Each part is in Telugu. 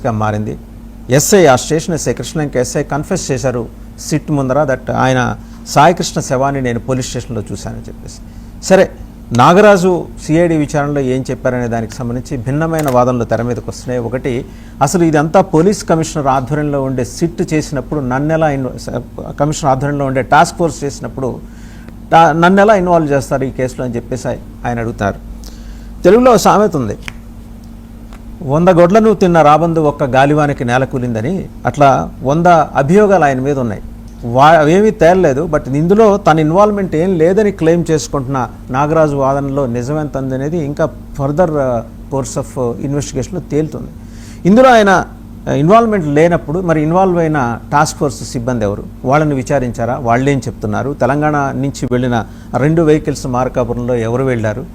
గా మారింది. ఎస్ఐ ఆ station SI Krishnalanka SI confess చేశారు సిట్ ముందర దట్ ఆయన సాయికృష్ణ శవాన్ని నేను పోలీస్ స్టేషన్లో చూశానని చెప్పేసి. సరే, నాగరాజు సిఐడి విచారణలో ఏం చెప్పారనే దానికి సంబంధించి భిన్నమైన వాదనలు తెర మీదకి వస్తున్నాయి. ఒకటి, అసలు ఇదంతా పోలీస్ కమిషనర్ ఆధ్వర్యంలో ఉండే సిట్ చేసినప్పుడు నన్నెలా కమిషనర్ ఆధ్వర్యంలో ఉండే టాస్క్ ఫోర్స్ చేసినప్పుడు నన్నెలా ఇన్వాల్వ్ చేస్తారు ఈ కేసులో అని చెప్పేసి ఆయన అడుగుతారు. తెలుగులో సామెత ఉంది, 100 గొడ్లను తిన్న రాబందు ఒక్క గాలివానికి నేల కూలిందని. అట్లా 100 అభియోగాలు ఆయన మీద ఉన్నాయి. అవేమీ తేలలేదు. బట్ ఇందులో తన ఇన్వాల్వ్మెంట్ ఏం లేదని క్లెయిమ్ చేసుకుంటున్న నాగరాజు వాదనలో నిజమెంత అనేది ఇంకా ఫర్దర్ కోర్స్ ఆఫ్ ఇన్వెస్టిగేషన్లో తేలుతుంది. ఇందులో ఆయన ఇన్వాల్వ్మెంట్ లేనప్పుడు మరి ఇన్వాల్వ్ అయిన టాస్క్ ఫోర్స్ సిబ్బంది ఎవరు, వాళ్ళని విచారించారా, వాళ్ళేం చెప్తున్నారు, తెలంగాణ నుంచి వెళ్ళిన 2 వెహికల్స్ మార్కాపురంలో ఎవరు వెళ్ళారు,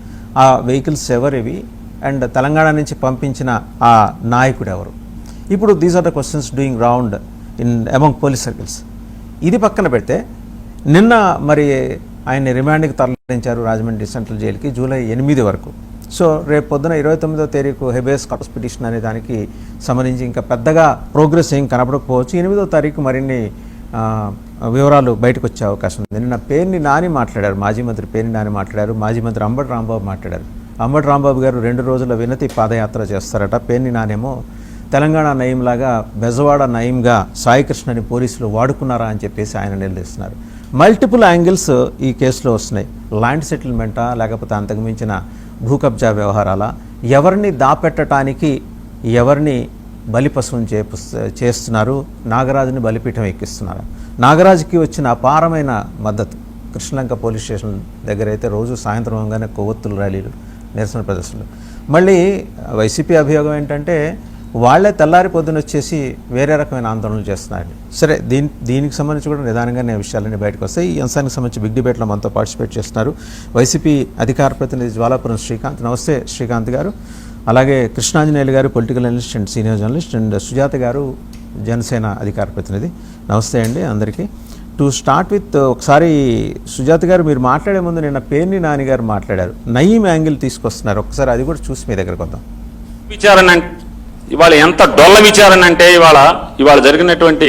ఆ వెహికల్స్ ఎవరివి, అండ్ తెలంగాణ నుంచి పంపించిన ఆ నాయకుడు ఎవరు. ఇప్పుడు these are the questions doing round in among police circles. ఇది పక్కన పెడితే నిన్న మరి ఆయన్ని రిమాండ్కి తరలించారు రాజమండ్రి సెంట్రల్ జైలుకి జూలై 8 వరకు. సో రేపు పొద్దున 29వ తారీఖు హెబియస్ కార్పస్ పిటిషన్ అనే దానికి సంబంధించి ఇంకా పెద్దగా ప్రోగ్రెస్ ఏం కనపడకపోవచ్చు. 8వ తారీఖు మరిన్ని వివరాలు బయటకు వచ్చే అవకాశం ఉంది. నిన్న పేర్ని నాని మాట్లాడారు, మాజీ మంత్రి పేర్ని నాని మాట్లాడారు, మాజీ మంత్రి అంబటి రాంబాబు మాట్లాడారు. అంబటి రాంబాబు గారు 2 రోజుల వినతి పాదయాత్ర చేస్తారట. పేర్ని నానేమో తెలంగాణ నయంలాగా బెజవాడ నయంగా సాయికృష్ణని పోలీసులు వాడుకున్నారా అని చెప్పేసి ఆయన నిలదీస్తున్నారు. మల్టిపుల్ యాంగిల్స్ ఈ కేసులో వస్తున్నాయి. ల్యాండ్ సెటిల్మెంటా, లేకపోతే అంతకుమించిన భూ కబ్జా వ్యవహారాల, ఎవరిని దాపెట్టడానికి ఎవరిని బలిపశువుని చేస్తున్నారు, నాగరాజుని బలిపీఠం ఎక్కిస్తున్నారు. నాగరాజుకి వచ్చిన అపారమైన మద్దతు కృష్ణలంక పోలీస్ స్టేషన్ దగ్గర అయితే రోజు సాయంత్రం అవగానే కొవ్వొత్తులు ర్యాలీలు, నిరసన ప్రదర్శనలు. మళ్ళీ వైసీపీ అభియోగం ఏంటంటే వాళ్లే తెల్లారి పొద్దున వచ్చేసి వేరే రకమైన ఆందోళనలు చేస్తున్నారండి. సరే, దీనికి సంబంధించి కూడా నిదానంగానే విషయాలన్నీ బయటకు వస్తాయి. ఈ అంశానికి సంబంధించి బిగ్ డిబేట్లో మనతో పార్టిసిపేట్ చేస్తున్నారు వైసీపీ అధికార ప్రతినిధి జ్వాలాపురం శ్రీకాంత్. నమస్తే శ్రీకాంత్ గారు. అలాగే కృష్ణాంజనేయులు గారు political analyst and senior journalist, and Sujatha గారు జనసేన అధికార ప్రతినిధి. నమస్తే అండి అందరికీ. టు స్టార్ట్ విత్, ఒకసారి సుజాత గారు మీరు మాట్లాడే ముందు నిన్న పేర్ని నాని గారు మాట్లాడారు, నయీం యాంగిల్ తీసుకొస్తున్నారు. ఒకసారి అది కూడా చూసి మీ దగ్గరకు వద్దాం. విచారణ ఇవాళ ఎంత డొల్ల విచారణ అంటే ఇవాళ జరిగినటువంటి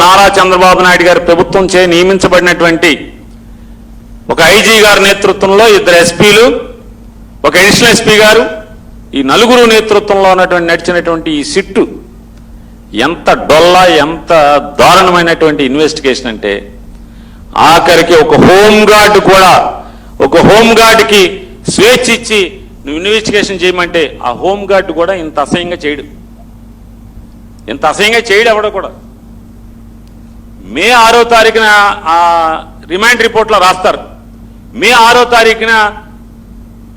నారా చంద్రబాబు నాయుడు గారి ప్రభుత్వం చే నియమించబడినటువంటి ఒక ఐజీ గారి నేతృత్వంలో 2 ఎస్పీలు, ఒక అడిషనల్ ఎస్పీ గారు, ఈ 4 నేతృత్వంలో నడిచినటువంటి ఈ సిట్టు ఎంత డొల్ల, ఎంత దారుణమైనటువంటి ఇన్వెస్టిగేషన్ అంటే ఆఖరికి ఒక హోంగార్డ్కి స్వేచ్ఛ ఇచ్చి నువ్వు ఇన్వెస్టిగేషన్ చేయమంటే ఆ హోంగార్డ్ కూడా ఇంత అసహ్యంగా చేయడు ఎవడో కూడా. మే 6వ తారీఖున ఆ రిమాండ్ రిపోర్ట్లో రాస్తారు. మే 6వ తారీఖున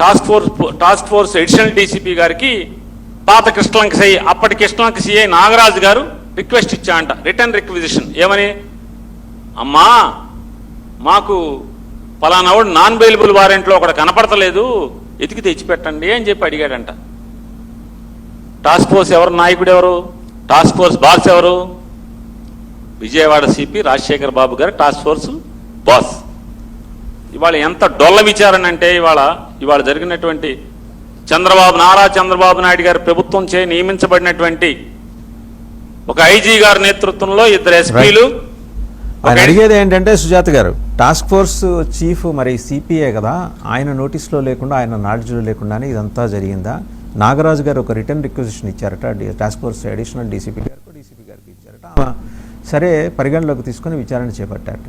టాస్క్ ఫోర్స్ అడిషనల్ డీసీపీ గారికి పాత కృష్ణలంక సిఐ, అప్పటి కృష్ణలంక సిఐ నాగరాజు గారు రిక్వెస్ట్ ఇచ్చారంట, రిటర్న్ రిక్విజిషన్. ఏమని, అమ్మా మాకు పలానావాడు నాన్ బెయిలబుల్ వారెంట్లో ఒకటి కనపడతలేదు, ఎతికి తెచ్చిపెట్టండి అని చెప్పి అడిగాడంట. టాస్క్ ఫోర్స్ ఎవరు, నాయకుడు ఎవరు, టాస్క్ ఫోర్స్ బాస్ ఎవరు, విజయవాడ సిపి రాజశేఖర్ బాబు గారు టాస్క్ ఫోర్స్ బాస్. ఇవాళ ఎంత డొల్ల విచారణ అంటే ఇవాళ జరిగినటువంటి నారా చంద్రబాబు నాయుడు గారి ప్రభుత్వం చే నియమించబడినటువంటి ఒక ఐజీ గారి నేతృత్వంలో 2 ఎస్పీలు. అడిగేది ఏంటంటే సుజాత గారు, టాస్క్ ఫోర్స్ చీఫ్ మరి సిపిఏ కదా, ఆయన నోటీస్లో లేకుండా, ఆయన నాలెడ్జ్లో లేకుండానే ఇదంతా జరిగిందా? నాగరాజు గారు ఒక రిటర్న్ రిక్వెజిషన్ ఇచ్చారట టాస్క్ ఫోర్స్ అడిషనల్ డీసీపీ గారికి ఇచ్చారట. సరే, పరిగణలోకి తీసుకొని విచారణ చేపట్టారట.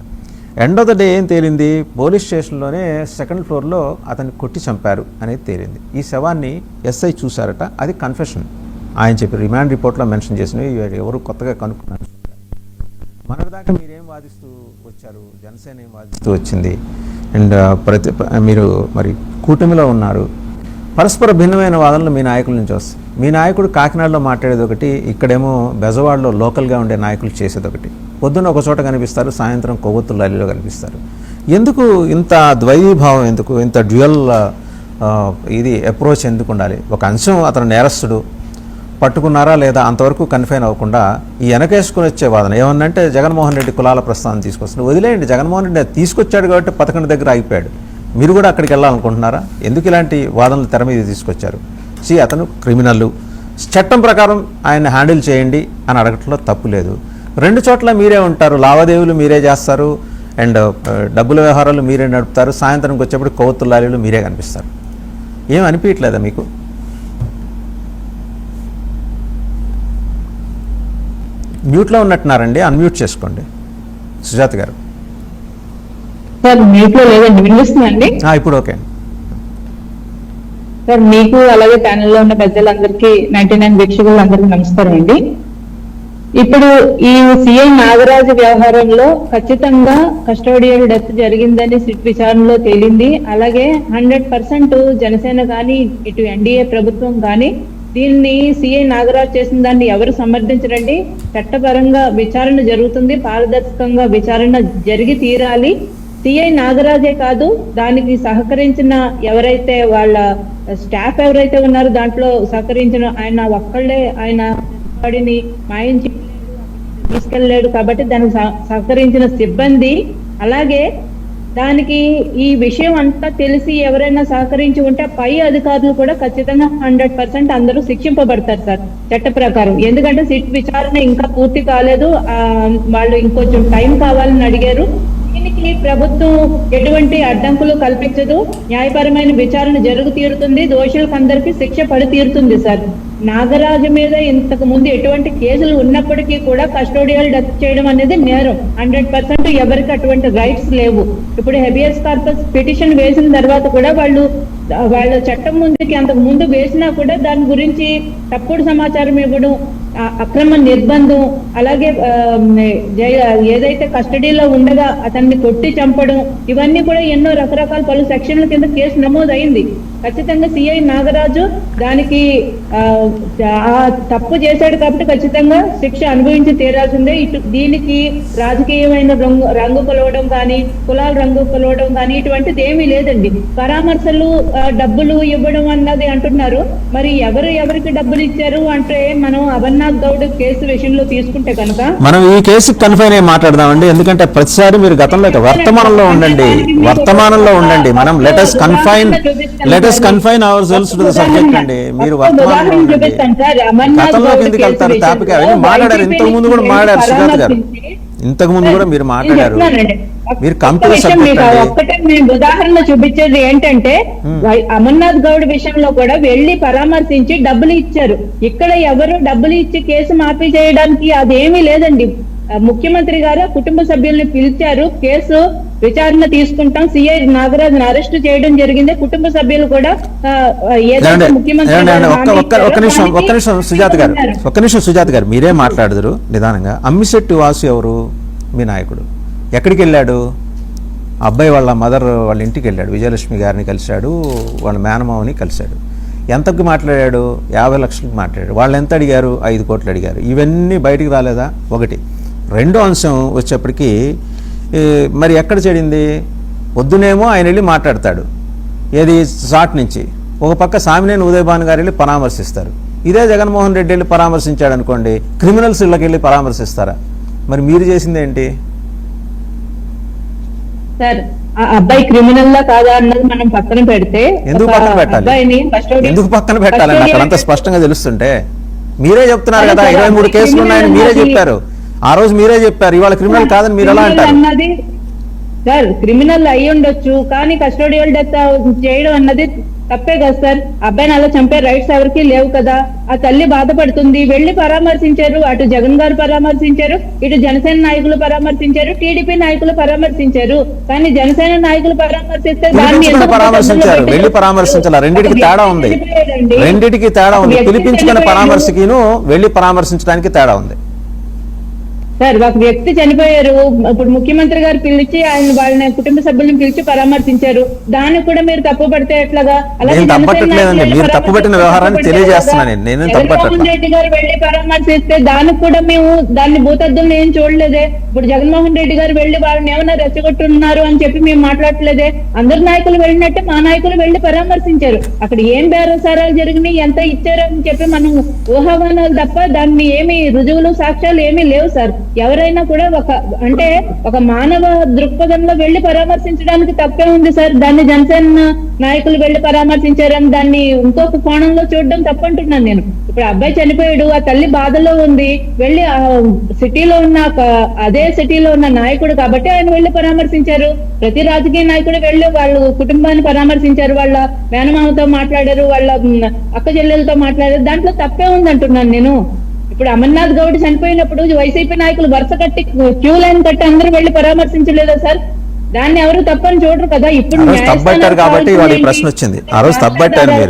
ఎండ్ ఆఫ్ ద డే ఏం తేలింది, పోలీస్ స్టేషన్లోనే 2nd ఫ్లోర్లో అతన్ని కొట్టి చంపారు అనేది తేలింది. ఈ శవాన్ని ఎస్ఐ చూశారట, అది కన్ఫెషన్ ఆయన చెప్పి రిమాండ్ రిపోర్ట్లో మెన్షన్ చేసినవి ఎవరు కొత్తగా కనుక్కున్నారు. మనదాకా మీరేం వాదిస్తూ వచ్చారు, జనసేన ఏం వాదిస్తూ వచ్చింది, అండ్ మీరు మరి కూటమిలో ఉన్నారు, పరస్పర భిన్నమైన వాదనలు మీ నాయకుల నుంచి వస్తాయి. మీ నాయకుడు కాకినాడలో మాట్లాడేది ఒకటి, ఇక్కడేమో బెజవాడలో లోకల్గా ఉండే నాయకులు చేసేది ఒకటి. పొద్దున్న ఒక చోట కనిపిస్తారు, సాయంత్రం కొవ్వొత్తుల ర్యాలీలో కనిపిస్తారు. ఎందుకు ఇంత ద్వైభావం, ఎందుకు ఇంత డ్యూయల్ ఇది అప్రోచ్ ఎందుకు ఉండాలి? ఒక అంశం అతను నేరస్తుడు, పట్టుకున్నారా లేదా అంతవరకు కన్ఫైన్ అవ్వకుండా ఈ వెనకేసుకుని వచ్చే వాదన ఏమన్నంటే జగన్మోహన్ రెడ్డి కులాల ప్రస్తావన తీసుకొస్తున్నారు. వదిలేయండి, జగన్మోహన్ రెడ్డి తీసుకొచ్చాడు కాబట్టి 11 దగ్గర ఆగిపోయాడు. మీరు కూడా అక్కడికి వెళ్ళాలనుకుంటున్నారా? ఎందుకు ఇలాంటి వాదనలు తెర మీద తీసుకొచ్చారు? అతను క్రిమినల్, చట్టం ప్రకారం ఆయన హ్యాండిల్ చేయండి అని అడగట్లో తప్పు లేదు. 2 చోట్ల మీరే ఉంటారు, లావాదేవీలు మీరే చేస్తారు, అండ్ డబ్బుల వ్యవహారాలు మీరే నడుపుతారు, సాయంత్రంకి వచ్చేప్పుడు కొవ్వొత్తులాలీలు మీరే కనిపిస్తారు. ఏం అనిపించట్లేదా మీకు? మ్యూట్లో ఉన్నట్టున్నారండి, అన్మ్యూట్ చేసుకోండి సుజాత గారు. సార్ మ్యూట్లో లేదండి, వినిపిస్తుందండి? ఇప్పుడు ఓకే. సార్ మీకు అలాగే ప్యానెల్లో ఉన్న పెద్దలందరికీ 99 వీక్షకులందరికీ నమస్కారం అండి. ఇప్పుడు ఈ సిఐ నాగరాజు వ్యవహారంలో ఖచ్చితంగా కస్టోడియల్ డెత్ జరిగిందని సిట్ విచారణలో తేలింది. అలాగే 100% జనసేన కానీ ఇటు ఎన్డీఏ ప్రభుత్వం కానీ దీన్ని సిఐ నాగరాజు చేసిన దాన్ని ఎవరు సమర్థించరండి. చట్టపరంగా విచారణ జరుగుతుంది, పారదర్శకంగా విచారణ జరిగి తీరాలి. సిఐ నాగరాజే కాదు, దానికి సహకరించిన ఎవరైతే వాళ్ళ స్టాఫ్ ఎవరైతే ఉన్నారో దాంట్లో సహకరించిన ఆయన ఒక్కళ్ళే ఆయన వాడిని మాయం తీసుకెళ్ళలేడు కాబట్టి దానికి సహకరించిన సిబ్బంది, అలాగే దానికి ఈ విషయం అంతా తెలిసి ఎవరైనా సహకరించి ఉంటే పై అధికారులు కూడా ఖచ్చితంగా 100% అందరూ శిక్షింపబడతారు సార్ చట్ట ప్రకారం. ఎందుకంటే సిట్ విచారణ ఇంకా పూర్తి కాలేదు, వాళ్ళు ఇంకొంచెం టైం కావాలని అడిగారు. దీనికి ప్రభుత్వం ఎటువంటి అడ్డంకులు కల్పించదు, న్యాయపరమైన విచారణ జరుగు తీరుతుంది, దోషులకు అందరికీ శిక్ష పడి తీరుతుంది సార్. నాగరాజు మీద ఇంతకు ముందు ఎటువంటి కేసులు ఉన్నప్పటికీ కూడా కస్టోడియల్ డెత్ చేయడం అనేది నేరం. 100% ఎవరికి అటువంటి రైట్స్ లేవు. ఇప్పుడు హెబియస్ కార్పస్ పిటిషన్ వేసిన తర్వాత కూడా వాళ్ళ చట్టం ముందుకి అంతకు ముందు వేసినా కూడా దాని గురించి తప్పుడు సమాచారం ఇవ్వడం, అక్రమ నిర్బంధం, అలాగే ఏదైతే కస్టడీలో ఉండగా అతన్ని కొట్టి చంపడం, ఇవన్నీ కూడా ఎన్నో రకరకాల పలు సెక్షన్ల కింద కేసు నమోదైంది. ఖచ్చితంగా సిఐ నాగరాజు దానికి తప్పు చేశాడు కాబట్టి ఖచ్చితంగా శిక్ష అనుభవించి తీరాల్సిందే. దీనికి రాజకీయమైన రంగు కొలవడం కానీ, కులాల రంగు కొలవడం కానీ ఇటువంటిది ఏమీ లేదండి. పరామర్శలు డబ్బులు ఇవ్వడం అన్నది అంటున్నారు. మరి ఎవరికి డబ్బులు ఇచ్చారు అంటే మనం అమర్నాథ్ గౌడ్ కేసు విషయంలో తీసుకుంటే కనుక మనం ఈ కేసు కన్ఫైన్ అయ్యి మాట్లాడదామండి. ఎందుకంటే ప్రతిసారి మీరు గతంలో వర్తమానంలో ఉండండి. మనం let us confine our selves to the subject అండి. మీరు వర్తమానంలో ఉండండి, గతంలోకి ఎందుకు వెళ్తారు? టాపిక్ అవన్నీ మాట్లాడారు, ఇంతకు ముందు కూడా మాట్లాడారు సుజాత గారు, ఇంతకు ముందు కూడా మీరు మాట్లాడారు. మీరు ఒక్కటే మేము ఉదాహరణ చూపించేది ఏంటంటే అమర్నాథ్ గౌడ్ విషయంలో కూడా వెళ్లి పరామర్శించి డబ్బులు ఇచ్చారు. ఇక్కడ ఎవరు డబ్బులు ఇచ్చి కేసు మాఫీ చేయడానికి అదేమీ లేదండి. ముఖ్యమంత్రి గారు కుటుంబ సభ్యుల్ని పిలిచారు, కేసు విచారణ తీసుకుంటాం, సిఐ నాగరాజును అరెస్ట్ చేయడం జరిగింది. కుటుంబ సభ్యులు కూడా ఒక్క నిమిషం సుజాత గారు మీరే మాట్లాడదురు నిదానంగా. అమ్మిశెట్టి వాసు ఎవరు? మీ నాయకుడు. ఎక్కడికి వెళ్ళాడు? అబ్బాయి వాళ్ళ మదర్ వాళ్ళ ఇంటికి వెళ్ళాడు, విజయలక్ష్మి గారిని కలిశాడు, వాళ్ళ మేనమావని కలిశాడు. ఎంతకు మాట్లాడాడు? 50 లక్షలకు మాట్లాడాడు. వాళ్ళు ఎంత అడిగారు? 5 కోట్లు అడిగారు. ఇవన్నీ బయటికి రాలేదా? ఒకటి. రెండో అంశం వచ్చేప్పటికి మరి ఎక్కడ చెడింది? పొద్దునేమో ఆయన వెళ్ళి మాట్లాడతాడు, ఏది షాట్ నుంచి. ఒక పక్క సామినేని ఉదయభాను గారు వెళ్ళి పరామర్శిస్తారు. ఇదే జగన్మోహన్ రెడ్డి వెళ్ళి పరామర్శించాడు అనుకోండి, క్రిమినల్స్ ఇళ్ళకి వెళ్ళి పరామర్శిస్తారా? మరి మీరు చేసింది ఏంటి? సార్ అబ్బాయి క్రిమినల్ లా కాదా అన్నది మనం పక్కన పెడితే, ఎందుకు పక్కన పెట్టాలి? అక్కడంతా స్పష్టంగా తెలుస్తుంటే మీరే చెప్తున్నారు కదా 23 కేసులు ఉన్నాయని మీరే చెప్పారు. ఆ రోజు మీరే చెప్పారు, ఇవాళ క్రిమినల్ కాదని మీరు ఎలా అంటారు? సార్ క్రిమినల్ అయ్యి ఉండొచ్చు, కానీ కస్టోడియల్ డెత్ చేయడం అన్నది తప్పే కదా సార్. అబ్బాయిని అలా చంపే రైట్స్ ఎవరికి లేవు కదా. ఆ తల్లి బాధపడుతుంది. వెళ్లి పరామర్శించారు, అటు జగన్ గారు పరామర్శించారు, ఇటు జనసేన నాయకులు పరామర్శించారు, టీడీపీ నాయకులు పరామర్శించారు. కానీ జనసేన నాయకులు పరామర్శిస్తే పరామర్శించారు, వెళ్లి పరామర్శించాల. రెండింటికి తేడా ఉంది. పిలిపించుకున్న పరామర్శకిను వెళ్లి పరామర్శించడానికి తేడా ఉంది సార్. ఒక వ్యక్తి చనిపోయారు, ఇప్పుడు ముఖ్యమంత్రి గారు పిలిచి వాళ్ళని కుటుంబ సభ్యులను పిలిచి పరామర్శించారు. దాన్ని కూడా మీరు తప్పు పడితే ఎట్లాగా? అలాగే జగన్మోహన్ రెడ్డి గారు వెళ్లి పరామర్శిస్తే దానికి కూడా మేము దాన్ని భూతద్దులను ఏం చూడలేదే. ఇప్పుడు జగన్మోహన్ రెడ్డి గారు వెళ్లి వాళ్ళని ఏమైనా రెచ్చగొట్టున్నారు అని చెప్పి మేము మాట్లాడలేదే. అందరు నాయకులు వెళ్ళినట్టే మా నాయకులు వెళ్లి పరామర్శించారు. అక్కడ ఏం బేరసారాలు జరిగినాయి, ఎంత ఇచ్చారు అని చెప్పి మనం ఊహాగానాలు తప్ప దాన్ని ఏమి రుజువులు సాక్ష్యాలు ఏమీ లేవు సార్. ఎవరైనా కూడా ఒక మానవ దృక్పథంలో వెళ్లి పరామర్శించడానికి తప్పే ఉంది సార్. దాన్ని జనసేన నాయకులు వెళ్లి పరామర్శించారని దాన్ని ఇంకొక కోణంలో చూడడం తప్పంటున్నాను నేను. ఇప్పుడు అబ్బాయి చనిపోయాడు, ఆ తల్లి బాధలో ఉంది, వెళ్లి ఆ సిటీలో ఉన్న అదే సిటీలో ఉన్న నాయకుడు కాబట్టి ఆయన వెళ్లి పరామర్శించారు. ప్రతి రాజకీయ నాయకుడు వెళ్లి వాళ్ళ కుటుంబాన్ని పరామర్శించారు, వాళ్ళ మేనమామతో మాట్లాడారు, వాళ్ళ అక్క చెల్లెలతో మాట్లాడారు. దాంట్లో తప్పే ఉంది అంటున్నాను నేను. ఇప్పుడు అమర్నాథ్ గౌడ్ చనిపోయినప్పుడు వైసీపీ నాయకులు వరుస కట్టి క్యూ లైన్ కట్టి అందరూ వెళ్లి పరామర్శించలేదా సార్? దాన్ని ఎవరు తప్పని చూడరు కదా. ఇప్పుడు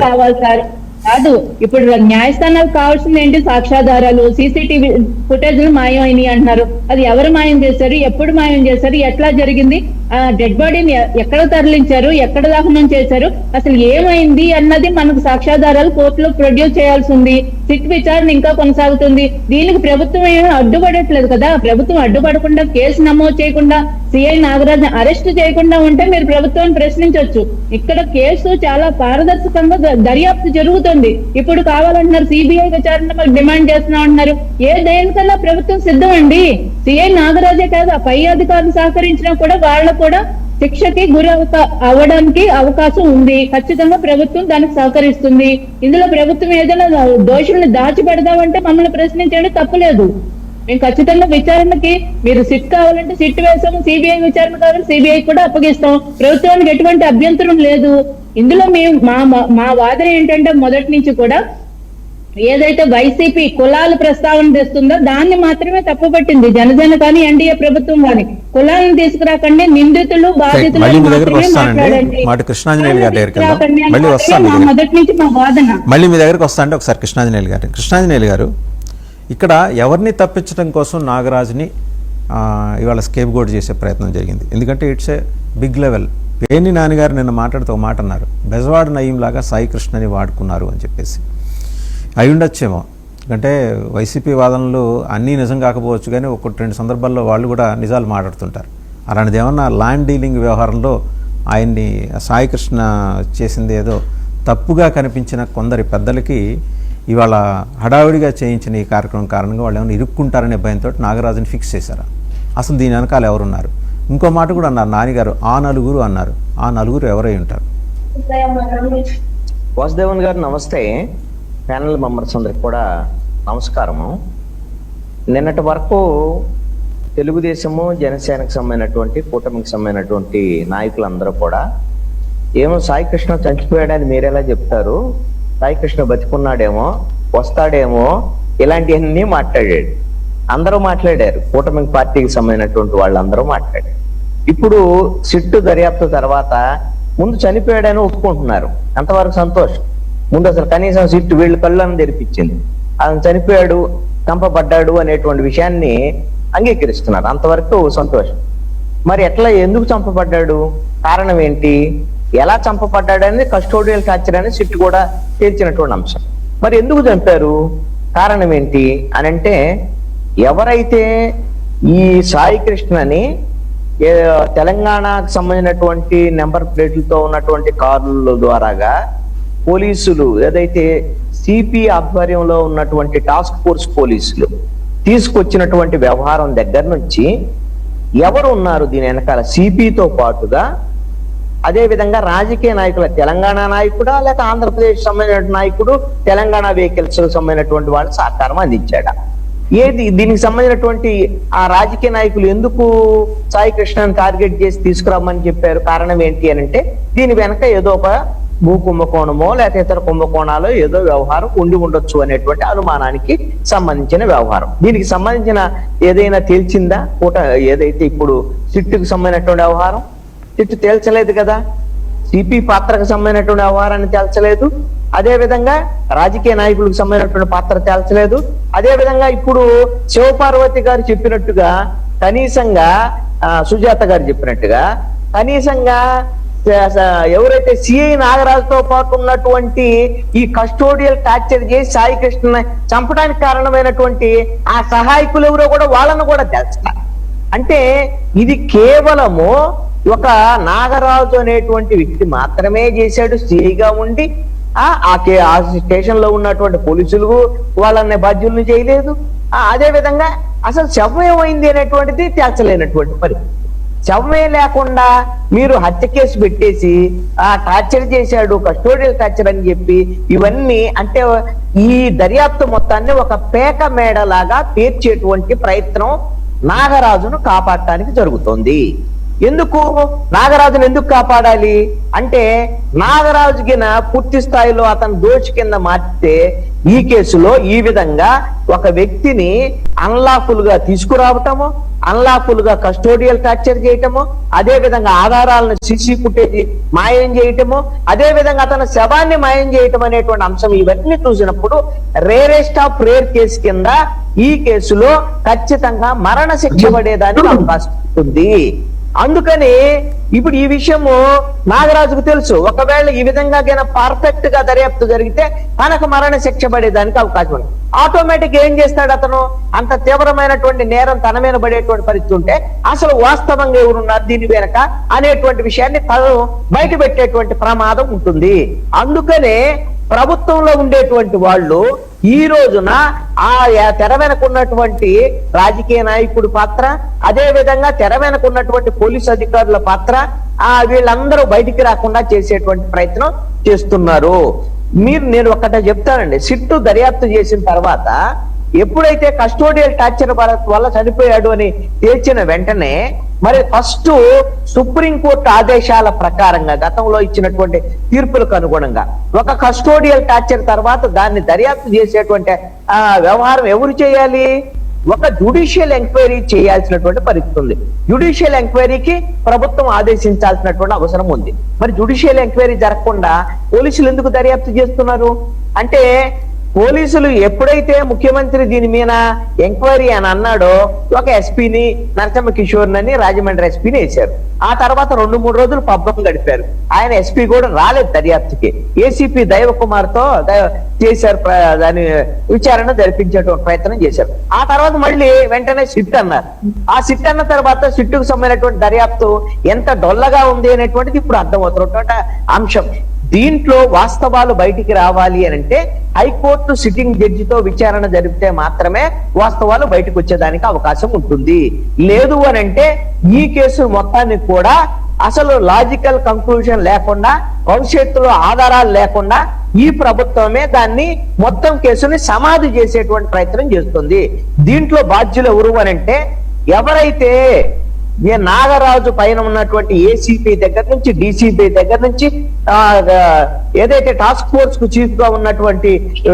కావాలి సార్ కాదు, ఇప్పుడు న్యాయస్థానాలకు కావాల్సింది ఏంటి? సాక్ష్యాధారాలు, సీసీటీవీ ఫుటేజ్లు మాయం అయినాయి అంటున్నారు. అది ఎవరు మాయం చేశారు, ఎప్పుడు మాయం చేశారు, ఎట్లా జరిగింది, ఆ డెడ్ బాడీని ఎక్కడ తరలించారు, ఎక్కడ దహనం చేశారు, అసలు ఏమైంది అన్నది మనకు సాక్ష్యాధారాలు కోర్టులో ప్రొడ్యూస్ చేయాల్సి ఉంది. సిట్ విచారణ ఇంకా కొనసాగుతుంది. దీనికి ప్రభుత్వం ఏమీ అడ్డుపడట్లేదు కదా. ప్రభుత్వం అడ్డుపడకుండా కేసు నమోదు చేయకుండా సిఐ నాగరాజ్ అరెస్ట్ చేయకుండా ఉంటే మీరు ప్రభుత్వాన్ని ప్రశ్నించవచ్చు. ఇక్కడ కేసు చాలా పారదర్శకంగా దర్యాప్తు జరుగుతుంది. ఇప్పుడు కావాలంటున్నారు సిబిఐ విచారణ మాకు డిమాండ్ చేస్తున్నాం అంటున్నారు. ఏ దేనికన్నా ప్రభుత్వం సిద్ధం అండి. సిఐ నాగరాజే కాదు, ఆ పై అధికారులు సహకరించినా కూడా వాళ్ళకు కూడా శిక్షకి గురి అవ్వడానికి అవకాశం ఉంది. ఖచ్చితంగా ప్రభుత్వం దానికి సహకరిస్తుంది. ఇందులో ప్రభుత్వం ఏదైనా దోషుల్ని దాచిపెడదామంటే మమ్మల్ని ప్రశ్నించడం తప్పులేదు. మేము ఖచ్చితంగా విచారణకి మీరు సిట్ కావాలంటే సిట్ వేసాము, సిబిఐ విచారణ కావాలంటే సిబిఐ కూడా అప్పగిస్తాం. ప్రభుత్వానికి ఎటువంటి అభ్యంతరం లేదు. ఇందులో మేము మా వాదన ఏంటంటే మొదటి నుంచి కూడా ఏదైతే వైసీపీ కులాల ప్రస్తావన తెస్తుందో దాన్ని మాత్రమే తప్పుపట్టింది జనసేన కానీ ఎన్డీఏ ప్రభుత్వం కానీ. కులాలను తీసుకురాకండి, నిందితులు బాధితులు మళ్ళీ మీ దగ్గరకు మొదటి నుంచి మా వాదన. మళ్ళీ మీ దగ్గరకు వస్తా అంటే ఒకసారి కృష్ణాంజనేయులు గారు ఇక్కడ ఎవరిని తప్పించడం కోసం నాగరాజ్ని ఇవాళ స్కేప్ గోడ్ చేసే ప్రయత్నం జరిగింది. ఎందుకంటే it's a big level. Perni నాన్నగారు నిన్న మాట్లాడుతూ మాట అన్నారు, బెజవాడ నయీం లాగా సాయి కృష్ణని వాడుకున్నారు అని చెప్పేసి. అయి ఉండొచ్చేమో, ఎందుకంటే వైసీపీ వాదనలు అన్నీ నిజం కాకపోవచ్చు కానీ ఒకటి రెండు సందర్భాల్లో వాళ్ళు కూడా నిజాలు మాట్లాడుతుంటారు. అలాంటిది ఏమన్నా ల్యాండ్ డీలింగ్ వ్యవహారంలో ఆయన్ని సాయి కృష్ణ చేసింది ఏదో తప్పుగా కనిపించిన కొందరి పెద్దలకి ఇవాళ హడావిడిగా చేయించిన ఈ కార్యక్రమం కారణంగా వాళ్ళు ఏమైనా ఇరుక్కుంటారనే భయంతో నాగరాజుని ఫిక్స్ చేశారు. అసలు దీని వెనకాల ఎవరున్నారు? ఇంకో మాట కూడా అన్నారు నానిగారు, ఆ నలుగురు అన్నారు. ఆ నలుగురు ఎవరై ఉంటారు? వాసుదేవన్ గారు నమస్తే. ప్యానల్ మెంబర్స్ అందరికి కూడా నమస్కారము. నిన్నటి వరకు తెలుగుదేశము జనసేనకు సంబంధించినటువంటి కూటమికి సంబంధించినటువంటి నాయకులందరూ కూడా ఏమో సాయి కృష్ణ చనిపోయాడని మీరెలా చెప్తారు, సాయి కృష్ణ బతికున్నాడేమో, వస్తాడేమో, ఇలాంటివన్నీ మాట్లాడాడు. అందరూ మాట్లాడారు, కూటమి పార్టీకి సంబంధించినటువంటి వాళ్ళందరూ మాట్లాడారు. ఇప్పుడు సిట్టు దర్యాప్తు తర్వాత ముందు చనిపోయాడని ఒప్పుకుంటున్నారు, అంతవరకు సంతోషం. ముందు అసలు కనీసం సిట్టు వీళ్ళు కళ్ళని తెరిపించింది, ఆయన చనిపోయాడు, చంపబడ్డాడు అనేటువంటి విషయాన్ని అంగీకరిస్తున్నారు, అంతవరకు సంతోషం. మరి ఎట్లా, ఎందుకు చంపబడ్డాడు, కారణం ఏంటి, ఎలా చంపబడ్డాడు అనేది కస్టోడియల్ టార్చర్ అని సిట్టు కూడా తేల్చినటువంటి అంశం. మరి ఎందుకు చంపారు, కారణం ఏంటి అని అంటే, ఎవరైతే ఈ సాయి కృష్ణని తెలంగాణకు సంబంధించినటువంటి నెంబర్ ప్లేట్లతో ఉన్నటువంటి కార్ల ద్వారాగా పోలీసులు ఏదైతే సిపి ఆధ్వర్యంలో ఉన్నటువంటి టాస్క్ ఫోర్స్ పోలీసులు తీసుకొచ్చినటువంటి వ్యవహారం దగ్గర నుంచి ఎవరు ఉన్నారు దీని వెనకాల, సిపితో పాటుగా అదే విధంగా రాజకీయ నాయకుల, తెలంగాణ నాయకుడా లేక ఆంధ్రప్రదేశ్ సంబంధించిన నాయకుడు, తెలంగాణ వెహికల్స్ సంబంధించినటువంటి వాళ్ళు సహకారం అందించాడా, ఏది దీనికి సంబంధించినటువంటి ఆ రాజకీయ నాయకులు ఎందుకు సాయి కృష్ణని టార్గెట్ చేసి తీసుకురామని చెప్పారు, కారణం ఏంటి అని అంటే దీని వెనక ఏదో ఒక భూ కుంభకోణమో లేకపోతే ఇతర కుంభకోణాలు ఏదో వ్యవహారం ఉండి ఉండొచ్చు అనేటువంటి అనుమానానికి సంబంధించిన వ్యవహారం. దీనికి సంబంధించిన ఏదైనా తేల్చిందా ఏదైతే ఇప్పుడు సిట్టుకు సంబంధించినటువంటి వ్యవహారం, సిట్టు తేల్చలేదు కదా, సిపి పాత్రకు సంబంధించినటువంటి వ్యవహారాన్ని తేల్చలేదు, అదే విధంగా రాజకీయ నాయకులకు సంబంధించినటువంటి పాత్ర తేల్చలేదు. అదే విధంగా ఇప్పుడు శివపార్వతి గారు చెప్పినట్టుగా, కనీసంగా సుజాత గారు చెప్పినట్టుగా, కనీసంగా ఎవరైతే సిఐ నాగరాజుతో పాటు ఉన్నటువంటి ఈ కస్టోడియల్ టార్చర్ చేసి సాయి కృష్ణ చంపడానికి కారణమైనటువంటి ఆ సహాయకులు ఎవరో కూడా వాళ్ళను కూడా తెలుస్తారు. అంటే ఇది కేవలము ఒక నాగరాజు అనేటువంటి వ్యక్తి మాత్రమే చేశాడు, సిఐగా ఉండి ఆ స్టేషన్ లో ఉన్నటువంటి పోలీసులు వాళ్ళని బాధ్యులను చేయలేదు. అదే విధంగా అసలు శవం ఏమైంది అనేటువంటిది తేల్చలేనటువంటి పరిస్థితి. శవమే లేకుండా మీరు హత్య కేసు పెట్టేసి టార్చర్ చేశాడు, కస్టోడియల్ టార్చర్ అని చెప్పి ఇవన్నీ అంటే ఈ దర్యాప్తు మొత్తాన్ని ఒక పేక మేడలాగా పేర్చేటువంటి ప్రయత్నం నాగరాజును కాపాడటానికి జరుగుతోంది. ఎందుకు నాగరాజును ఎందుకు కాపాడాలి అంటే, నాగరాజు గిన పూర్తి స్థాయిలో అతను దోషి కింద మార్చితే ఈ కేసులో ఈ విధంగా ఒక వ్యక్తిని అన్లాఫుల్ గా తీసుకురావటము, అన్లాఫుల్ గా కస్టోడియల్ టార్చర్ చేయటము, అదే విధంగా ఆధారాలను సీసీ ఫుటేజ్ మాయం చేయటము, అదే విధంగా అతని శవాన్ని మాయం చేయటం అనేటువంటి అంశం ఇవన్నీ చూసినప్పుడు రేరెస్ట్ ఆఫ్ రేర్ కేసు కింద ఈ కేసులో ఖచ్చితంగా మరణ శిక్ష పడేదానికి అవకాశం ఉంటుంది. అందుకని ఇప్పుడు ఈ విషయము నాగరాజుకు తెలుసు. ఒకవేళ ఈ విధంగా పర్ఫెక్ట్ గా దర్యాప్తు జరిగితే తనకు మరణ శిక్ష పడేదానికి అవకాశం ఉంది. ఆటోమేటిక్ ఏం చేస్తాడు అతను, అంత తీవ్రమైనటువంటి నేరం తన మీద పడేటువంటి పరిస్థితి ఉంటే అసలు వాస్తవంగా ఎవరున్నారు దీని వెనక అనేటువంటి విషయాన్ని తను బయట పెట్టేటువంటి ప్రమాదం ఉంటుంది. అందుకనే ప్రభుత్వంలో ఉండేటువంటి వాళ్ళు ఈ రోజున ఆ తెర వెనకున్నటువంటి రాజకీయ నాయకుడి పాత్ర, అదే విధంగా తెర వెనకున్నటువంటి పోలీసు అధికారుల పాత్ర, వీళ్ళందరూ బయటికి రాకుండా చేసేటువంటి ప్రయత్నం చేస్తున్నారు. నేను ఒక్కటే చెప్తానండి, సిట్టు దర్యాప్తు చేసిన తర్వాత ఎప్పుడైతే కస్టోడియల్ టార్చర్ వల్ల చనిపోయాడు అని తేల్చిన వెంటనే మరి ఫస్ట్ సుప్రీంకోర్టు ఆదేశాల ప్రకారంగా గతంలో ఇచ్చినటువంటి తీర్పులకు అనుగుణంగా ఒక కస్టోడియల్ టార్చర్ తర్వాత దాన్ని దర్యాప్తు చేసేటువంటి వ్యవహారం ఎవరు చేయాలి? ఒక జ్యుడిషియల్ ఎంక్వైరీ చేయాల్సినటువంటి పరిస్థితి ఉంది. జ్యుడిషియల్ ఎంక్వైరీకి ప్రభుత్వం ఆదేశించాల్సినటువంటి అవసరం ఉంది. మరి జ్యుడిషియల్ ఎంక్వైరీ జరగకుండా పోలీసులు ఎందుకు దర్యాప్తు చేస్తున్నారు అంటే, పోలీసులు ఎప్పుడైతే ముఖ్యమంత్రి దీని మీద ఎంక్వైరీ అని అన్నాడో ఒక ఎస్పీని నరసింహ కిషోర్ అని రాజమండ్రి ఎస్పీని వేశారు. ఆ తర్వాత 2-3 రోజులు పబ్బం గడిపారు. ఆయన ఎస్పీ కూడా రాలేదు దర్యాప్తుకి. ఏసీపీ దైవకుమార్ తో చేశారు, దాని విచారణ జరిపించేటువంటి ప్రయత్నం చేశారు. ఆ తర్వాత మళ్ళీ వెంటనే సిట్ అన్నారు. ఆ సిట్ అన్న తర్వాత సిట్టుకు సంబంధించినటువంటి దర్యాప్తు ఎంత డొల్లగా ఉంది అనేటువంటిది ఇప్పుడు అర్థమవుతున్నటువంటి అంశం. దీంట్లో వాస్తవాలు బయటికి రావాలి అని అంటే హైకోర్టు సిట్టింగ్ జడ్జితో విచారణ జరిపితే మాత్రమే వాస్తవాలు బయటకు వచ్చేదానికి అవకాశం ఉంటుంది. లేదు అని అంటే ఈ కేసు మొత్తాన్ని కూడా అసలు లాజికల్ కంక్లూజన్ లేకుండా, భవిష్యత్తులో ఆధారాలు లేకుండా ఈ ప్రభుత్వమే దాన్ని మొత్తం కేసుని సమాధి చేసేటువంటి ప్రయత్నం చేస్తుంది. దీంట్లో బాధ్యులు ఎవరు అని అంటే, ఎవరైతే నాగరాజు పైన ఉన్నటువంటి ఏసీపీ దగ్గర నుంచి డీసీపీ దగ్గర నుంచి ఏదైతే టాస్క్ ఫోర్స్ కు చీఫ్ గా ఉన్నటువంటి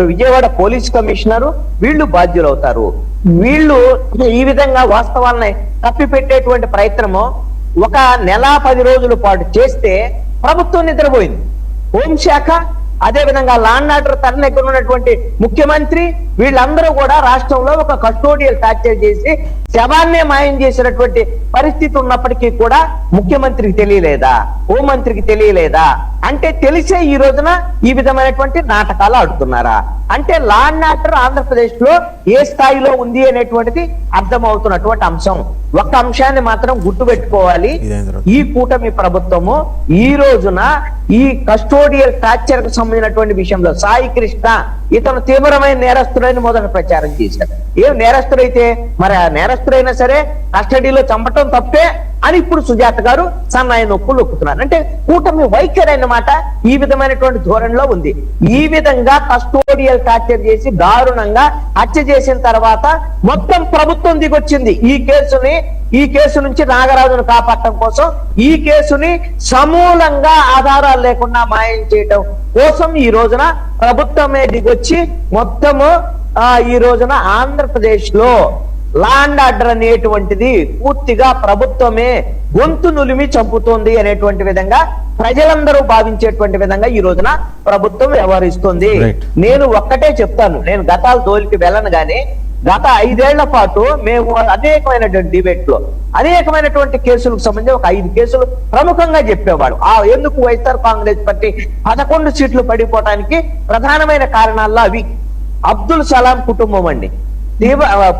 విజయవాడ పోలీస్ కమిషనరు వీళ్ళు బాధ్యులు అవుతారు. వీళ్ళు ఈ విధంగా వాస్తవాలని తప్పిపెట్టేటువంటి ప్రయత్నము ఒక 1-10 రోజుల పాటు చేస్తే ప్రభుత్వం నిద్రపోయింది. హోంశాఖ, అదే విధంగా లా అండ్ ఆర్డర్ తన దగ్గర ఉన్నటువంటి ముఖ్యమంత్రి వీళ్ళందరూ కూడా రాష్ట్రంలో ఒక కస్టోడియల్ టార్చర్ చేసి శవాన్నే మాయం చేసినటువంటి పరిస్థితి ఉన్నప్పటికీ కూడా ముఖ్యమంత్రికి తెలియలేదా, హోంమంత్రికి తెలియలేదా అంటే, తెలిసే ఈ రోజున ఈ విధమైనటువంటి నాటకాలు ఆడుతున్నారా అంటే లా అండ్ ఆర్డర్ ఆంధ్రప్రదేశ్ లో ఏ స్థాయిలో ఉంది అనేటువంటిది అర్థమవుతున్నటువంటి అంశం. ఒక అంశాన్ని మాత్రం గుర్తుపెట్టుకోవాలి, ఈ కూటమి ప్రభుత్వము ఈ రోజున ఈ కస్టోడియల్ టార్చర్ కు సంబంధించినటువంటి విషయంలో సాయి కృష్ణ ఇతను తీవ్రమైన నేరస్తుడని మొదట ప్రచారం చేశారు. ఏం నేరస్తుడైతే మరి ఆ నేరస్తుడైనా సరే కస్టడీలో చంపటం తప్పే అని ఇప్పుడు సుజాత గారు సన్నాయి నొప్పులు ఒక్కుతున్నారు. అంటే కూటమి వైఖరి అన్నమాట ఈ విధమైనటువంటి ధోరణిలో ఉంది. ఈ విధంగా కస్టోడియల్ టార్చర్ చేసి దారుణంగా హత్య చేసిన తర్వాత మొత్తం ప్రభుత్వం దిగొచ్చింది ఈ కేసు నుంచి నాగరాజును కాపాడటం కోసం, ఈ కేసుని సమూలంగా ఆధారాలు లేకుండా మాయం చేయటం కోసం ఈ రోజున ప్రభుత్వమే దిగొచ్చి మొత్తము ఈ రోజున ఆంధ్రప్రదేశ్ లో లా అండ్ ఆర్డర్ అనేటువంటిది పూర్తిగా ప్రభుత్వమే గొంతు నులిమి చంపుతోంది అనేటువంటి విధంగా ప్రజలందరూ భావించేటువంటి విధంగా ఈ రోజున ప్రభుత్వం వ్యవహరిస్తుంది. నేను ఒక్కటే చెప్తాను, నేను గతాల తోలికి వెళ్ళను గానీ గత 5 ఏళ్ల పాటు మేము అనేకమైనటువంటి డిబేట్ లో అనేకమైనటువంటి కేసులకు సంబంధించి ఒక 5 కేసులు ప్రముఖంగా చెప్పేవాడు. ఎందుకు వైఎస్ఆర్ కాంగ్రెస్ పార్టీ 11 సీట్లు పడిపోవటానికి ప్రధానమైన కారణాల్లో అవి. అబ్దుల్ సలాం కుటుంబం అండి,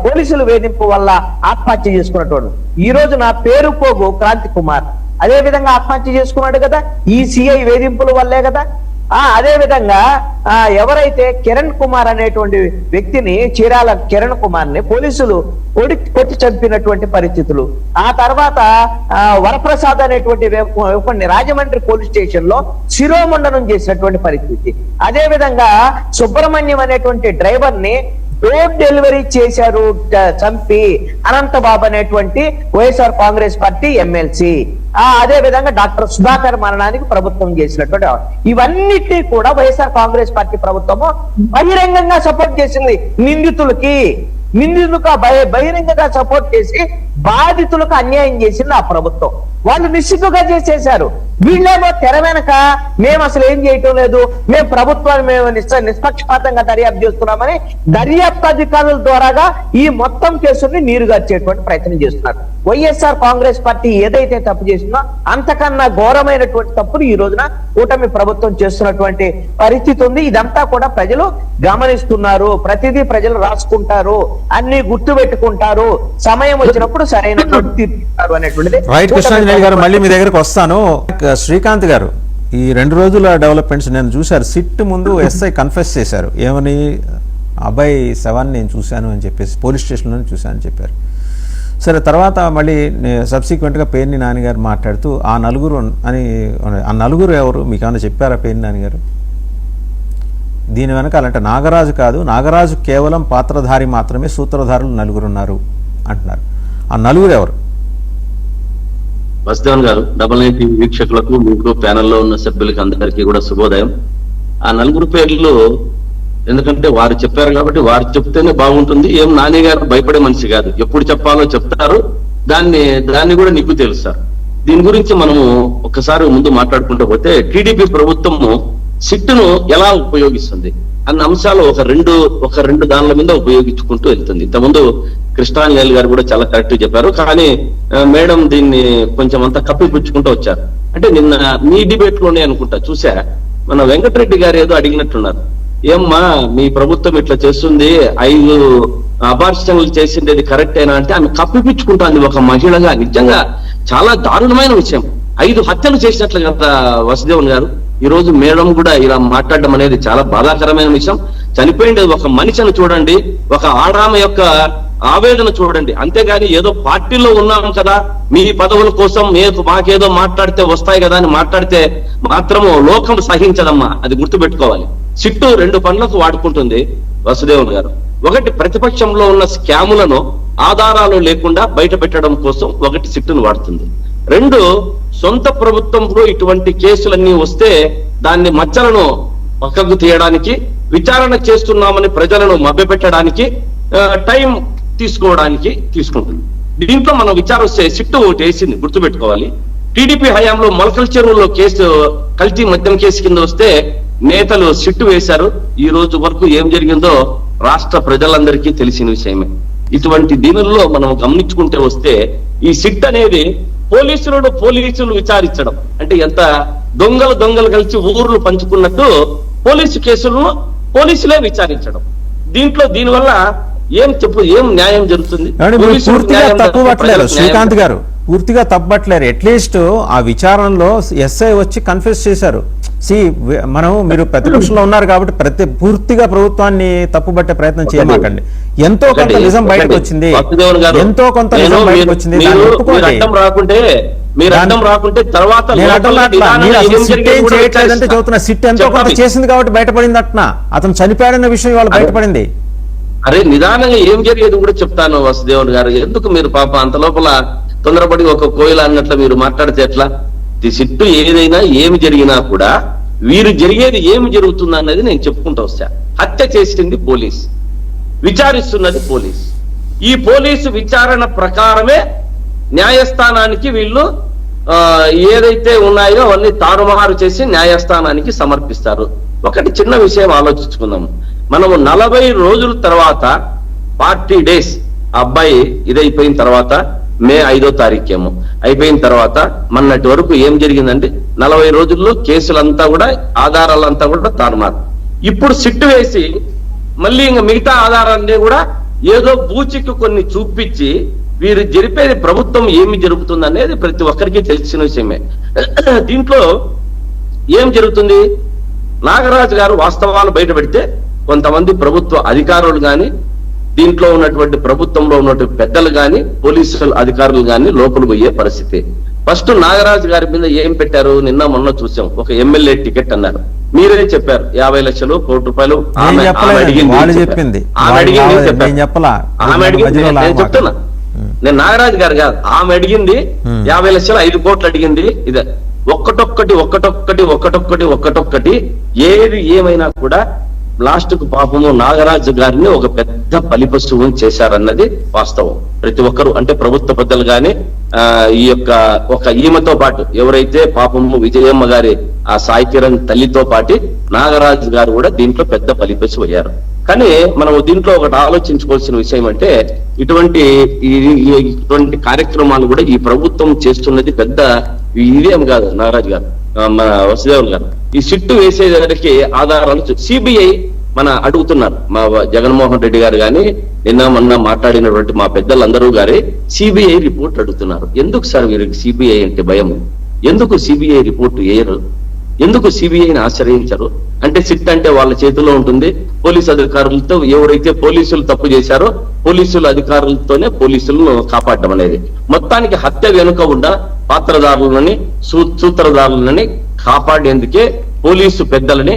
పోలీసుల వేధింపు వల్ల ఆత్మహత్య చేసుకున్నటువంటి ఈ రోజు నా పేరు పోగు క్రాంతి కుమార్ అదే విధంగా ఆత్మహత్య చేసుకున్నాడు కదా, ఈ సిఐ వేధింపుల వల్లే కదా. అదే విధంగా ఎవరైతే కిరణ్ కుమార్ అనేటువంటి వ్యక్తిని, చీరాల కిరణ్ కుమార్ ని పోలీసులు కొట్టి చంపినటువంటి పరిస్థితులు, ఆ తర్వాత వరప్రసాద్ అనేటువంటి రాజమండ్రి పోలీస్ స్టేషన్ లో శిరోమండనం చేసినటువంటి పరిస్థితి. అదే విధంగా సుబ్రహ్మణ్యం అనేటువంటి డ్రైవర్ ని హోమ్ డెలివరీ చేశారు చంపి, అనంతబాబు అనేటువంటి వైఎస్ఆర్ కాంగ్రెస్ పార్టీ ఎమ్మెల్సీ. అదే విధంగా డాక్టర్ సుధాకర్ మరణానికి ప్రభుత్వం చేసినటువంటి ఇవన్నిటినీ కూడా వైఎస్ఆర్ కాంగ్రెస్ పార్టీ ప్రభుత్వము బహిరంగంగా సపోర్ట్ చేసింది. నిందితులకు బహిరంగంగా సపోర్ట్ చేసి బాధితులకు అన్యాయం చేసింది ఆ ప్రభుత్వం. వాళ్ళు నిశ్చితుగా చేసేశారు. వీళ్ళేమో తెర వెనక మేము అసలు ఏం చేయటం లేదు, మేము ప్రభుత్వాన్ని మేము నిష్పక్షపాతంగా దర్యాప్తు చేస్తున్నామని దర్యాప్తు అధికారుల ద్వారాగా ఈ మొత్తం కేసుని నీరుగార్చేటువంటి ప్రయత్నం చేస్తున్నారు. వైఎస్ఆర్ కాంగ్రెస్ పార్టీ ఏదైతే తప్పు చేసిందో అంతకన్నా ఘోరమైనటువంటి తప్పులు ఈ రోజున కూటమి ప్రభుత్వం చేస్తున్నటువంటి పరిస్థితి ఉంది. ఇదంతా కూడా ప్రజలు గమనిస్తున్నారు. ప్రతిదీ ప్రజలు రాసుకుంటారు, అన్ని గుర్తు పెట్టుకుంటారు, సమయం వచ్చినప్పుడు సరైనటువంటి తీర్పిస్తారు అనేటువంటిది. రైట్ కృష్ణాంజనేయులు గారు, మళ్ళీ మీ దగ్గరకు వస్తాను. శ్రీకాంత్ గారు, ఈ 2 రోజుల డెవలప్మెంట్స్ నేను చూశారు. సిట్ ముందు ఎస్ఐ కన్ఫెస్ చేశారు, ఏమని అబ్బాయి శవాన్ని నేను చూశాను అని చెప్పేసి, పోలీస్ స్టేషన్లో చూశాను అని చెప్పారు. సరే, తర్వాత మళ్ళీ సబ్సిక్వెంట్గా పేర్ని నాన్నగారు మాట్లాడుతూ ఆ నలుగురు ఎవరు మీకు ఏమైనా చెప్పారా పేర్ని నాన్నగారు? దీని వెనకాలంటే నాగరాజు కాదు, నాగరాజు కేవలం పాత్రధారి మాత్రమే, సూత్రధారులు 9 ఉన్నారు అంటున్నారు. ఆ 9 ఎవరు? వసుదేవన్ గారు, 99 టీవీ వీక్షకులకు, మీకు ప్యానెల్లో ఉన్న సభ్యులకి అందరికీ కూడా శుభోదయం. ఆ 9 పేర్లు ఎందుకంటే వారు చెప్పారు కాబట్టి వారు చెప్తేనే బాగుంటుంది. ఏం నాని గారు భయపడే మనిషి కాదు, ఎప్పుడు చెప్పాలో చెప్తారు, దాన్ని కూడా నీకు తెలుస్తారు. దీని గురించి మనము ఒకసారి ముందు మాట్లాడుకుంటూ పోతే, టీడీపీ ప్రభుత్వము సిట్టును ఎలా ఉపయోగిస్తుంది అన్న అంశాలు ఒక రెండు దానిల మీద ఉపయోగించుకుంటూ వెళ్తుంది. ఇంతకుముందు కృష్ణాంజనేయులు గారు కూడా చాలా కరెక్ట్ చెప్పారు. కానీ మేడం దీన్ని కొంచెం అంతా కప్పిపుచ్చుకుంటూ వచ్చారు. అంటే నిన్న మీ డిబేట్ లోనే అనుకుంటా చూసా, మన వెంకటరెడ్డి గారు ఏదో అడిగినట్టున్నారు, ఏమ్మా మీ ప్రభుత్వం ఇట్లా చేస్తుంది, 5 అబార్షన్లు చేసిండేది కరెక్టేనా అంటే ఆమె కప్పిపుచ్చుకుంటాంది ఒక మహిళగా. నిజంగా చాలా దారుణమైన విషయం. 5 హత్యలు చేసినట్లు కదా వసుదేవన్ గారు. ఈ రోజు మేడం కూడా ఇలా మాట్లాడడం అనేది చాలా బాధాకరమైన విషయం. చనిపోయింది ఒక మనిషిని చూడండి, ఒక ఆడామె యొక్క ఆవేదన చూడండి. అంతేగాని ఏదో పార్టీలో ఉన్నాం కదా, మీ పదవుల కోసం మాకేదో మాట్లాడితే వస్తాయి కదా అని మాట్లాడితే మాత్రము లోకం సహించదమ్మా, అది గుర్తుపెట్టుకోవాలి. సిట్టు 2 పనులకు వాడుకుంటుంది వసుదేవన్ గారు. ఒకటి, ప్రతిపక్షంలో ఉన్న స్కాములను ఆధారాలు లేకుండా బయట పెట్టడం కోసం ఒకటి సిట్టును వాడుతుంది. 2, సొంత ప్రభుత్వంలో ఇటువంటి కేసులన్నీ వస్తే దాన్ని మచ్చలను పక్కకు తీయడానికి, విచారణ చేస్తున్నామని ప్రజలను మభ్యపెట్టడానికి, టైం తీసుకోవడానికి తీసుకుంటుంది. దీంట్లో మనం విచారం వస్తే సిట్టు ఒకటి వేసింది, గుర్తుపెట్టుకోవాలి. టీడీపీ హయాంలో మొలకల చెరువులో కేసు, కల్తీ మద్యం కేసు కింద వస్తే నేతలు సిట్టు వేశారు. ఈ రోజు వరకు ఏం జరిగిందో రాష్ట్ర ప్రజలందరికీ తెలిసిన విషయమే. ఇటువంటి దీనుల్లో మనం గమనించుకుంటే వస్తే ఈ సిట్ అనేది పోలీసులు విచారించడం అంటే ఎంత దొంగలు కలిసి ఊర్లు పంచుకున్నట్టు పోలీసు కేసులను పోలీసులే విచారించడం. దీనివల్ల ఏం న్యాయం జరుగుతుంది? పూర్తిగా తప్పుపట్టలేరు శ్రీకాంత్ గారు, పూర్తిగా తప్పట్లేరు. అట్లీస్ట్ ఆ విచారణలో ఎస్ఐ వచ్చి కన్ఫెస్ చేశారు. మీరు ప్రతిపక్షంలో ఉన్నారు కాబట్టి పూర్తిగా ప్రభుత్వాన్ని తప్పుబట్టే ప్రయత్నం చేయమాకండి. ఎంతో కొంత నిజం బయటకు వచ్చింది, ఎంతో కొంత నిజం బయటకు వచ్చింది. చేయట్లేదంటే చదువుతున్న సిట్ ఎంతో కొంత చేసింది కాబట్టి బయటపడింది. అతను చనిపోయాడన్న విషయం ఇవాళ బయటపడింది. అరే నిదానంగా ఏం జరిగేది కూడా చెప్తాను వసుదేవన్ గారు. ఎందుకు మీరు పాప అంత లోపల తొందరపడి ఒక కోయిల అన్నట్లు మీరు మాట్లాడితే ఎట్లా? సిట్టు ఏదైనా ఏమి జరిగినా కూడా వీరు జరిగేది ఏమి జరుగుతుంది అన్నది నేను చెప్పుకుంటూ వస్తా. హత్య చేసింది పోలీస్, విచారిస్తున్నది పోలీస్. ఈ పోలీసు విచారణ ప్రకారమే న్యాయస్థానానికి వీళ్ళు ఏదైతే ఉన్నాయో అవన్నీ తారుమారు చేసి న్యాయస్థానానికి సమర్పిస్తారు. ఒకటి చిన్న విషయం ఆలోచించుకుందాము. మనము 40 రోజుల తర్వాత, 40 డేస్ అబ్బాయి ఇదైపోయిన తర్వాత, మే 5వ తారీఖేమో అయిపోయిన తర్వాత మొన్నటి వరకు ఏం జరిగిందంటే 40 రోజుల్లో కేసులంతా కూడా, ఆధారాలంతా కూడా తారుమారు. ఇప్పుడు సిట్టు వేసి మళ్ళీ ఇంకా మిగతా ఆధారాన్ని కూడా ఏదో బూచికి కొన్ని చూపించి వీరు జరిపేది ప్రభుత్వం ఏమి జరుగుతుంది అనేది ప్రతి ఒక్కరికి తెలిసిన విషయమే. దీంట్లో ఏం జరుగుతుంది? నాగరాజు గారు వాస్తవాలు బయట పెడితే కొంతమంది ప్రభుత్వ అధికారులు గాని, దీంట్లో ఉన్నటువంటి ప్రభుత్వంలో ఉన్నటువంటి పెద్దలు గాని, పోలీసుల అధికారులు గాని లోపలికి పోయే పరిస్థితి. ఫస్ట్ నాగరాజు గారి మీద ఏం పెట్టారు? నిన్న మొన్న చూసాం, ఒక ఎమ్మెల్యే టికెట్ అన్నారు. మీరే చెప్పారు 50 లక్షలు, ₹1 ఆమె అడిగింది. నేను చెప్తున్నా, నేను నాగరాజు గారు కాదు, ఆమె అడిగింది 50 లక్షలు, 5 కోట్లు అడిగింది. ఇదే ఒక్కటొక్కటి ఏది ఏమైనా కూడా లాస్ట్ కు పాపము నాగరాజు గారిని ఒక పెద్ద బలిపశువుని చేశారన్నది వాస్తవం. ప్రతి ఒక్కరు అంటే ప్రభుత్వ పెద్దలు గాని, ఈ యొక్క ఒక ఈమెతో పాటు ఎవరైతే పాపము విజయమ్మ గారి ఆ సాయి కిరణ్ తల్లితో పాటు నాగరాజు గారు కూడా దీంట్లో పెద్ద బలిపశువు అయ్యారు. కానీ మనం దీంట్లో ఒకటి ఆలోచించుకోవాల్సిన విషయం అంటే, ఇటువంటి కార్యక్రమాలు కూడా ఈ ప్రభుత్వం చేస్తున్నది పెద్ద ఇదేం కాదు. నాగరాజు గారు, మన వసుదేవులు గారు, ఈ సిట్టు వేసేదానికి ఆధారాలు సిబిఐ మన అడుగుతున్నారు. మా జగన్మోహన్ రెడ్డి గారు గాని, నిన్న మొన్న మాట్లాడినటువంటి మా పెద్దలందరూ గారి సిబిఐ రిపోర్ట్ అడుగుతున్నారు. ఎందుకు సార్ వీరికి సిబిఐ అంటే భయం? ఎందుకు సిబిఐ రిపోర్ట్ వేయరు? ఎందుకు సిబిఐని ఆశ్రయించరు? అంటే సిట్ అంటే వాళ్ళ చేతిలో ఉంటుంది. పోలీసు అధికారులతో ఎవరైతే పోలీసులు తప్పు చేశారో పోలీసుల అధికారులతోనే పోలీసులను కాపాడడం అనేది. మొత్తానికి హత్య వెనుక ఉన్న పాత్రదారులని, సూత్రధారులని కాపాడేందుకే పోలీసు పెద్దలని,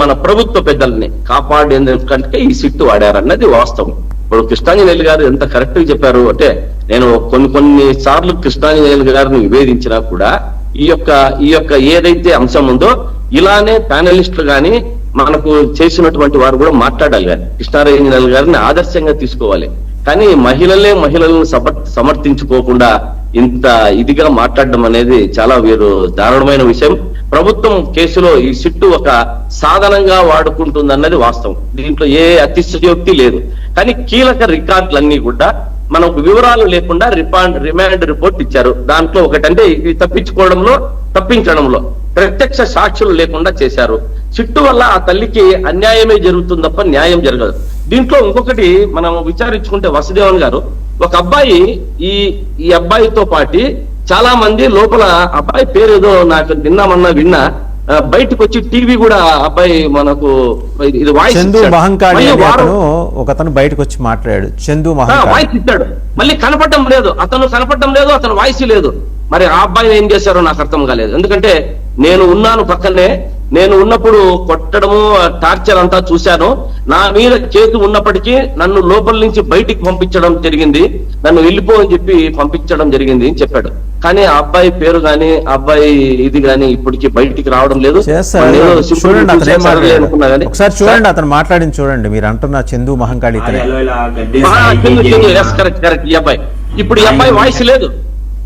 మన ప్రభుత్వ పెద్దలని కాపాడేందుకంటే ఈ సిట్టు వాడారన్నది వాస్తవం. ఇప్పుడు కృష్ణాంజనేయులు గారు ఎంత కరెక్ట్ గా చెప్పారు అంటే, నేను కొన్ని సార్లు కృష్ణాంజనేయులు గారిని నివేదించినా కూడా ఈ యొక్క ఏదైతే అంశం ఉందో ఇలానే ప్యానలిస్టులు గాని మనకు చేసినటువంటి వారు కూడా మాట్లాడాలి. కానీ కృష్ణాంజనేయులు గారిని ఆదర్శంగా తీసుకోవాలి. కానీ మహిళలను సమర్థించుకోకుండా ఇంత ఇదిగా మాట్లాడడం అనేది చాలా వీరు దారుణమైన విషయం. ప్రభుత్వం కేసులో ఈ సిట్టు ఒక సాధనంగా వాడుకుంటుందన్నది వాస్తవం. దీంట్లో ఏ అతిశయోక్తి లేదు. కానీ కీలక రికార్డులన్నీ కూడా మనకు వివరాలు లేకుండా రిమాండ్ రిపోర్ట్ ఇచ్చారు. దాంట్లో ఒకటంటే ఇది తప్పించడంలో ప్రత్యక్ష సాక్షులు లేకుండా చేశారు. సిట్టు వల్ల ఆ తల్లికి అన్యాయమే జరుగుతుంది తప్ప న్యాయం జరగదు. దీంట్లో ఇంకొకటి మనం విచారించుకుంటే, వసుదేవన్ గారు, ఒక అబ్బాయి ఈ అబ్బాయితో పాటు చాలా మంది లోపల, అబ్బాయి పేరు ఏదో నాకు నిన్న మొన్న విన్నా, బయటకు వచ్చి టీవీ కూడా అబ్బాయి మనకు ఇది వాయిస్ ఒకతను బయటకు వచ్చి మాట్లాడాడు. చందు వాయిస్ ఇచ్చాడు, మళ్ళీ కనపడడం లేదు, అతను వాయిస్ లేదు. మరి ఆ అబ్బాయిని ఏం చేశారో నాకు అర్థం కాలేదు. ఎందుకంటే నేను ఉన్నాను పక్కనే, నేను ఉన్నప్పుడు కొట్టడము టార్చర్ అంతా చూశాను. నా మీద చేతు ఉన్నప్పటికీ నన్ను లోపల నుంచి బయటికి పంపించడం జరిగింది, నన్ను వెళ్ళిపో అని చెప్పి పంపించడం జరిగింది అని చెప్పాడు. కానీ ఆ అబ్బాయి పేరు గాని, అబ్బాయి ఇది గాని ఇప్పటికి బయటికి రావడం లేదు. ఒకసారి చూడండి, అతను మాట్లాడింది చూడండి. మీరు అంటున్న చందు మహంకాళి కరెక్ట్. ఈ అబ్బాయి ఇప్పుడు ఈ అబ్బాయి వాయిస్ లేదు,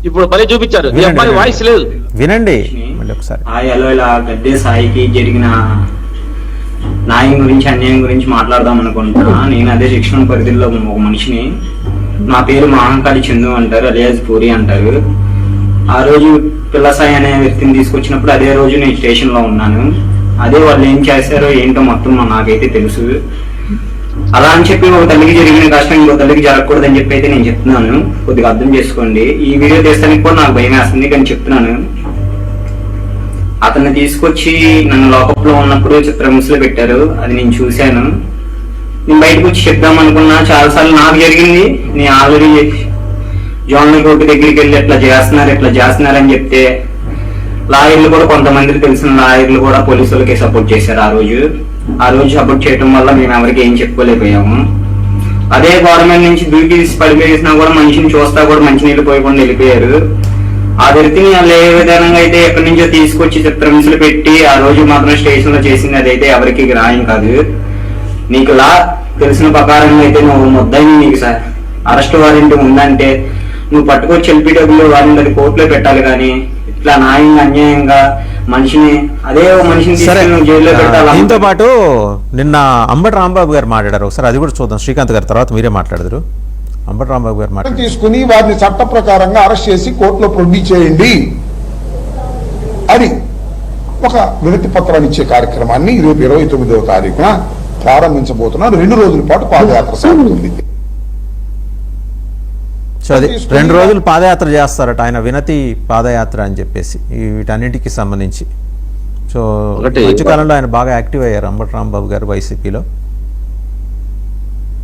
ఇప్పుడు భలే చూపించారు. ఈ అబ్బాయి వాయిస్ లేదు, వినండి మళ్ళీ ఒకసారి. ఇలా గడ్డే సాయికి జరిగిన న్యాయం గురించి, అన్యాయం గురించి మాట్లాడదాం అనుకుంటున్నా. నేను అదే శిక్షణ పరిధిలో ఒక మనిషిని. నా పేరు మహంకాళి చందు అంటారు, అలియాజ్ పూరి అంటారు. ఆ రోజు పిల్లసాయి అనే వ్యక్తిని తీసుకొచ్చినప్పుడు అదే రోజు నేను స్టేషన్ లో ఉన్నాను. అదే వాళ్ళు ఏం చేశారో ఏంటో మొత్తం నాకైతే తెలుసు. అలా అని చెప్పి ఒక తల్లికి జరిగిన కష్టం ఇంకో తల్లికి జరగకూడదని చెప్పి అయితే నేను చెప్తున్నాను. కొద్దిగా అర్థం చేసుకోండి. ఈ వీడియో తీస్తానికి కూడా నాకు భయం వేస్తుంది, కానీ చెప్తున్నాను. అతన్ని తీసుకొచ్చి నన్ను లాకప్లో ఉన్నప్పుడు చిత్రహింసలు పెట్టారు, అది నేను చూశాను. నేను బయటకు వచ్చి చెప్దాం అనుకున్నా, చాలాసార్లు నాకు జరిగింది. నేను ఆల్రెడీ జోనల్ కోర్టు దగ్గరికి వెళ్ళి ఇట్లా చేస్తున్నారని చెప్తే లాయర్లు కూడా, కొంతమందికి తెలిసిన లాయర్లు కూడా పోలీసులకి సపోర్ట్ చేశారు. ఆ రోజు సపోర్ట్ చేయడం వల్ల మేము ఎవరికి ఏం చెప్పుకోలేకపోయాము. అదే గవర్నమెంట్ నుంచి దూకి పడిపోయేసినా కూడా మనిషిని చూస్తా కూడా మంచినీళ్ళు పోయకుండా వెళ్ళిపోయారు. ఆ వ్యక్తిని వాళ్ళు ఏ విధంగా అయితే ఎక్కడి నుంచో తీసుకొచ్చి చిత్రహింసలు పెట్టి ఆ రోజు మాత్రం స్టేషన్ లో చేసింది అదైతే ఎవరికి గ్రాహ్యం కాదు. నీకు లా తెలిసిన ప్రకారంగా అయితే నువ్వు ముద్దాయి, నీకు అరెస్ట్ వారెంట్ ఉందంటే నువ్వు పట్టుకొచ్చి ఎల్పీడబ్ల్యూ వారెంట్ అది కోర్టులో పెట్టాలి. కానీ ఇట్లా న్యాయంగా అన్యాయంగా మనిషిని జైల్లో పెట్టాలి. దీంతో పాటు నిన్న అంబటి రాంబాబు గారు మాట్లాడారు, ఒకసారి అది కూడా చూద్దాం. శ్రీకాంత్ గారి తర్వాత మీరే మాట్లాడదురు. అంబటి రాంబాబు గారు మాట్లాడారు, తీసుకుని వారిని చట్ట ప్రకారంగా అరెస్ట్ చేసి కోర్టులో ప్రొడ్యూస్ చేయండి అని ఒక వినతి పత్రాన్ని ఇచ్చే కార్యక్రమాన్ని రేపు 29వ తారీఖున ప్రారంభించబోతున్నారు. 2 రోజుల పాటు పాదయాత్ర సాగుతుంది. సో అది 2 రోజులు పాదయాత్ర చేస్తారట ఆయన, వినతి పాదయాత్ర అని చెప్పేసి వీటన్నిటికీ సంబంధించి. సో ఒకటి- మధ్యకాలంలో ఆయన బాగా యాక్టివ్ అయ్యారు అంబటి రాంబాబు గారు వైసీపీలో.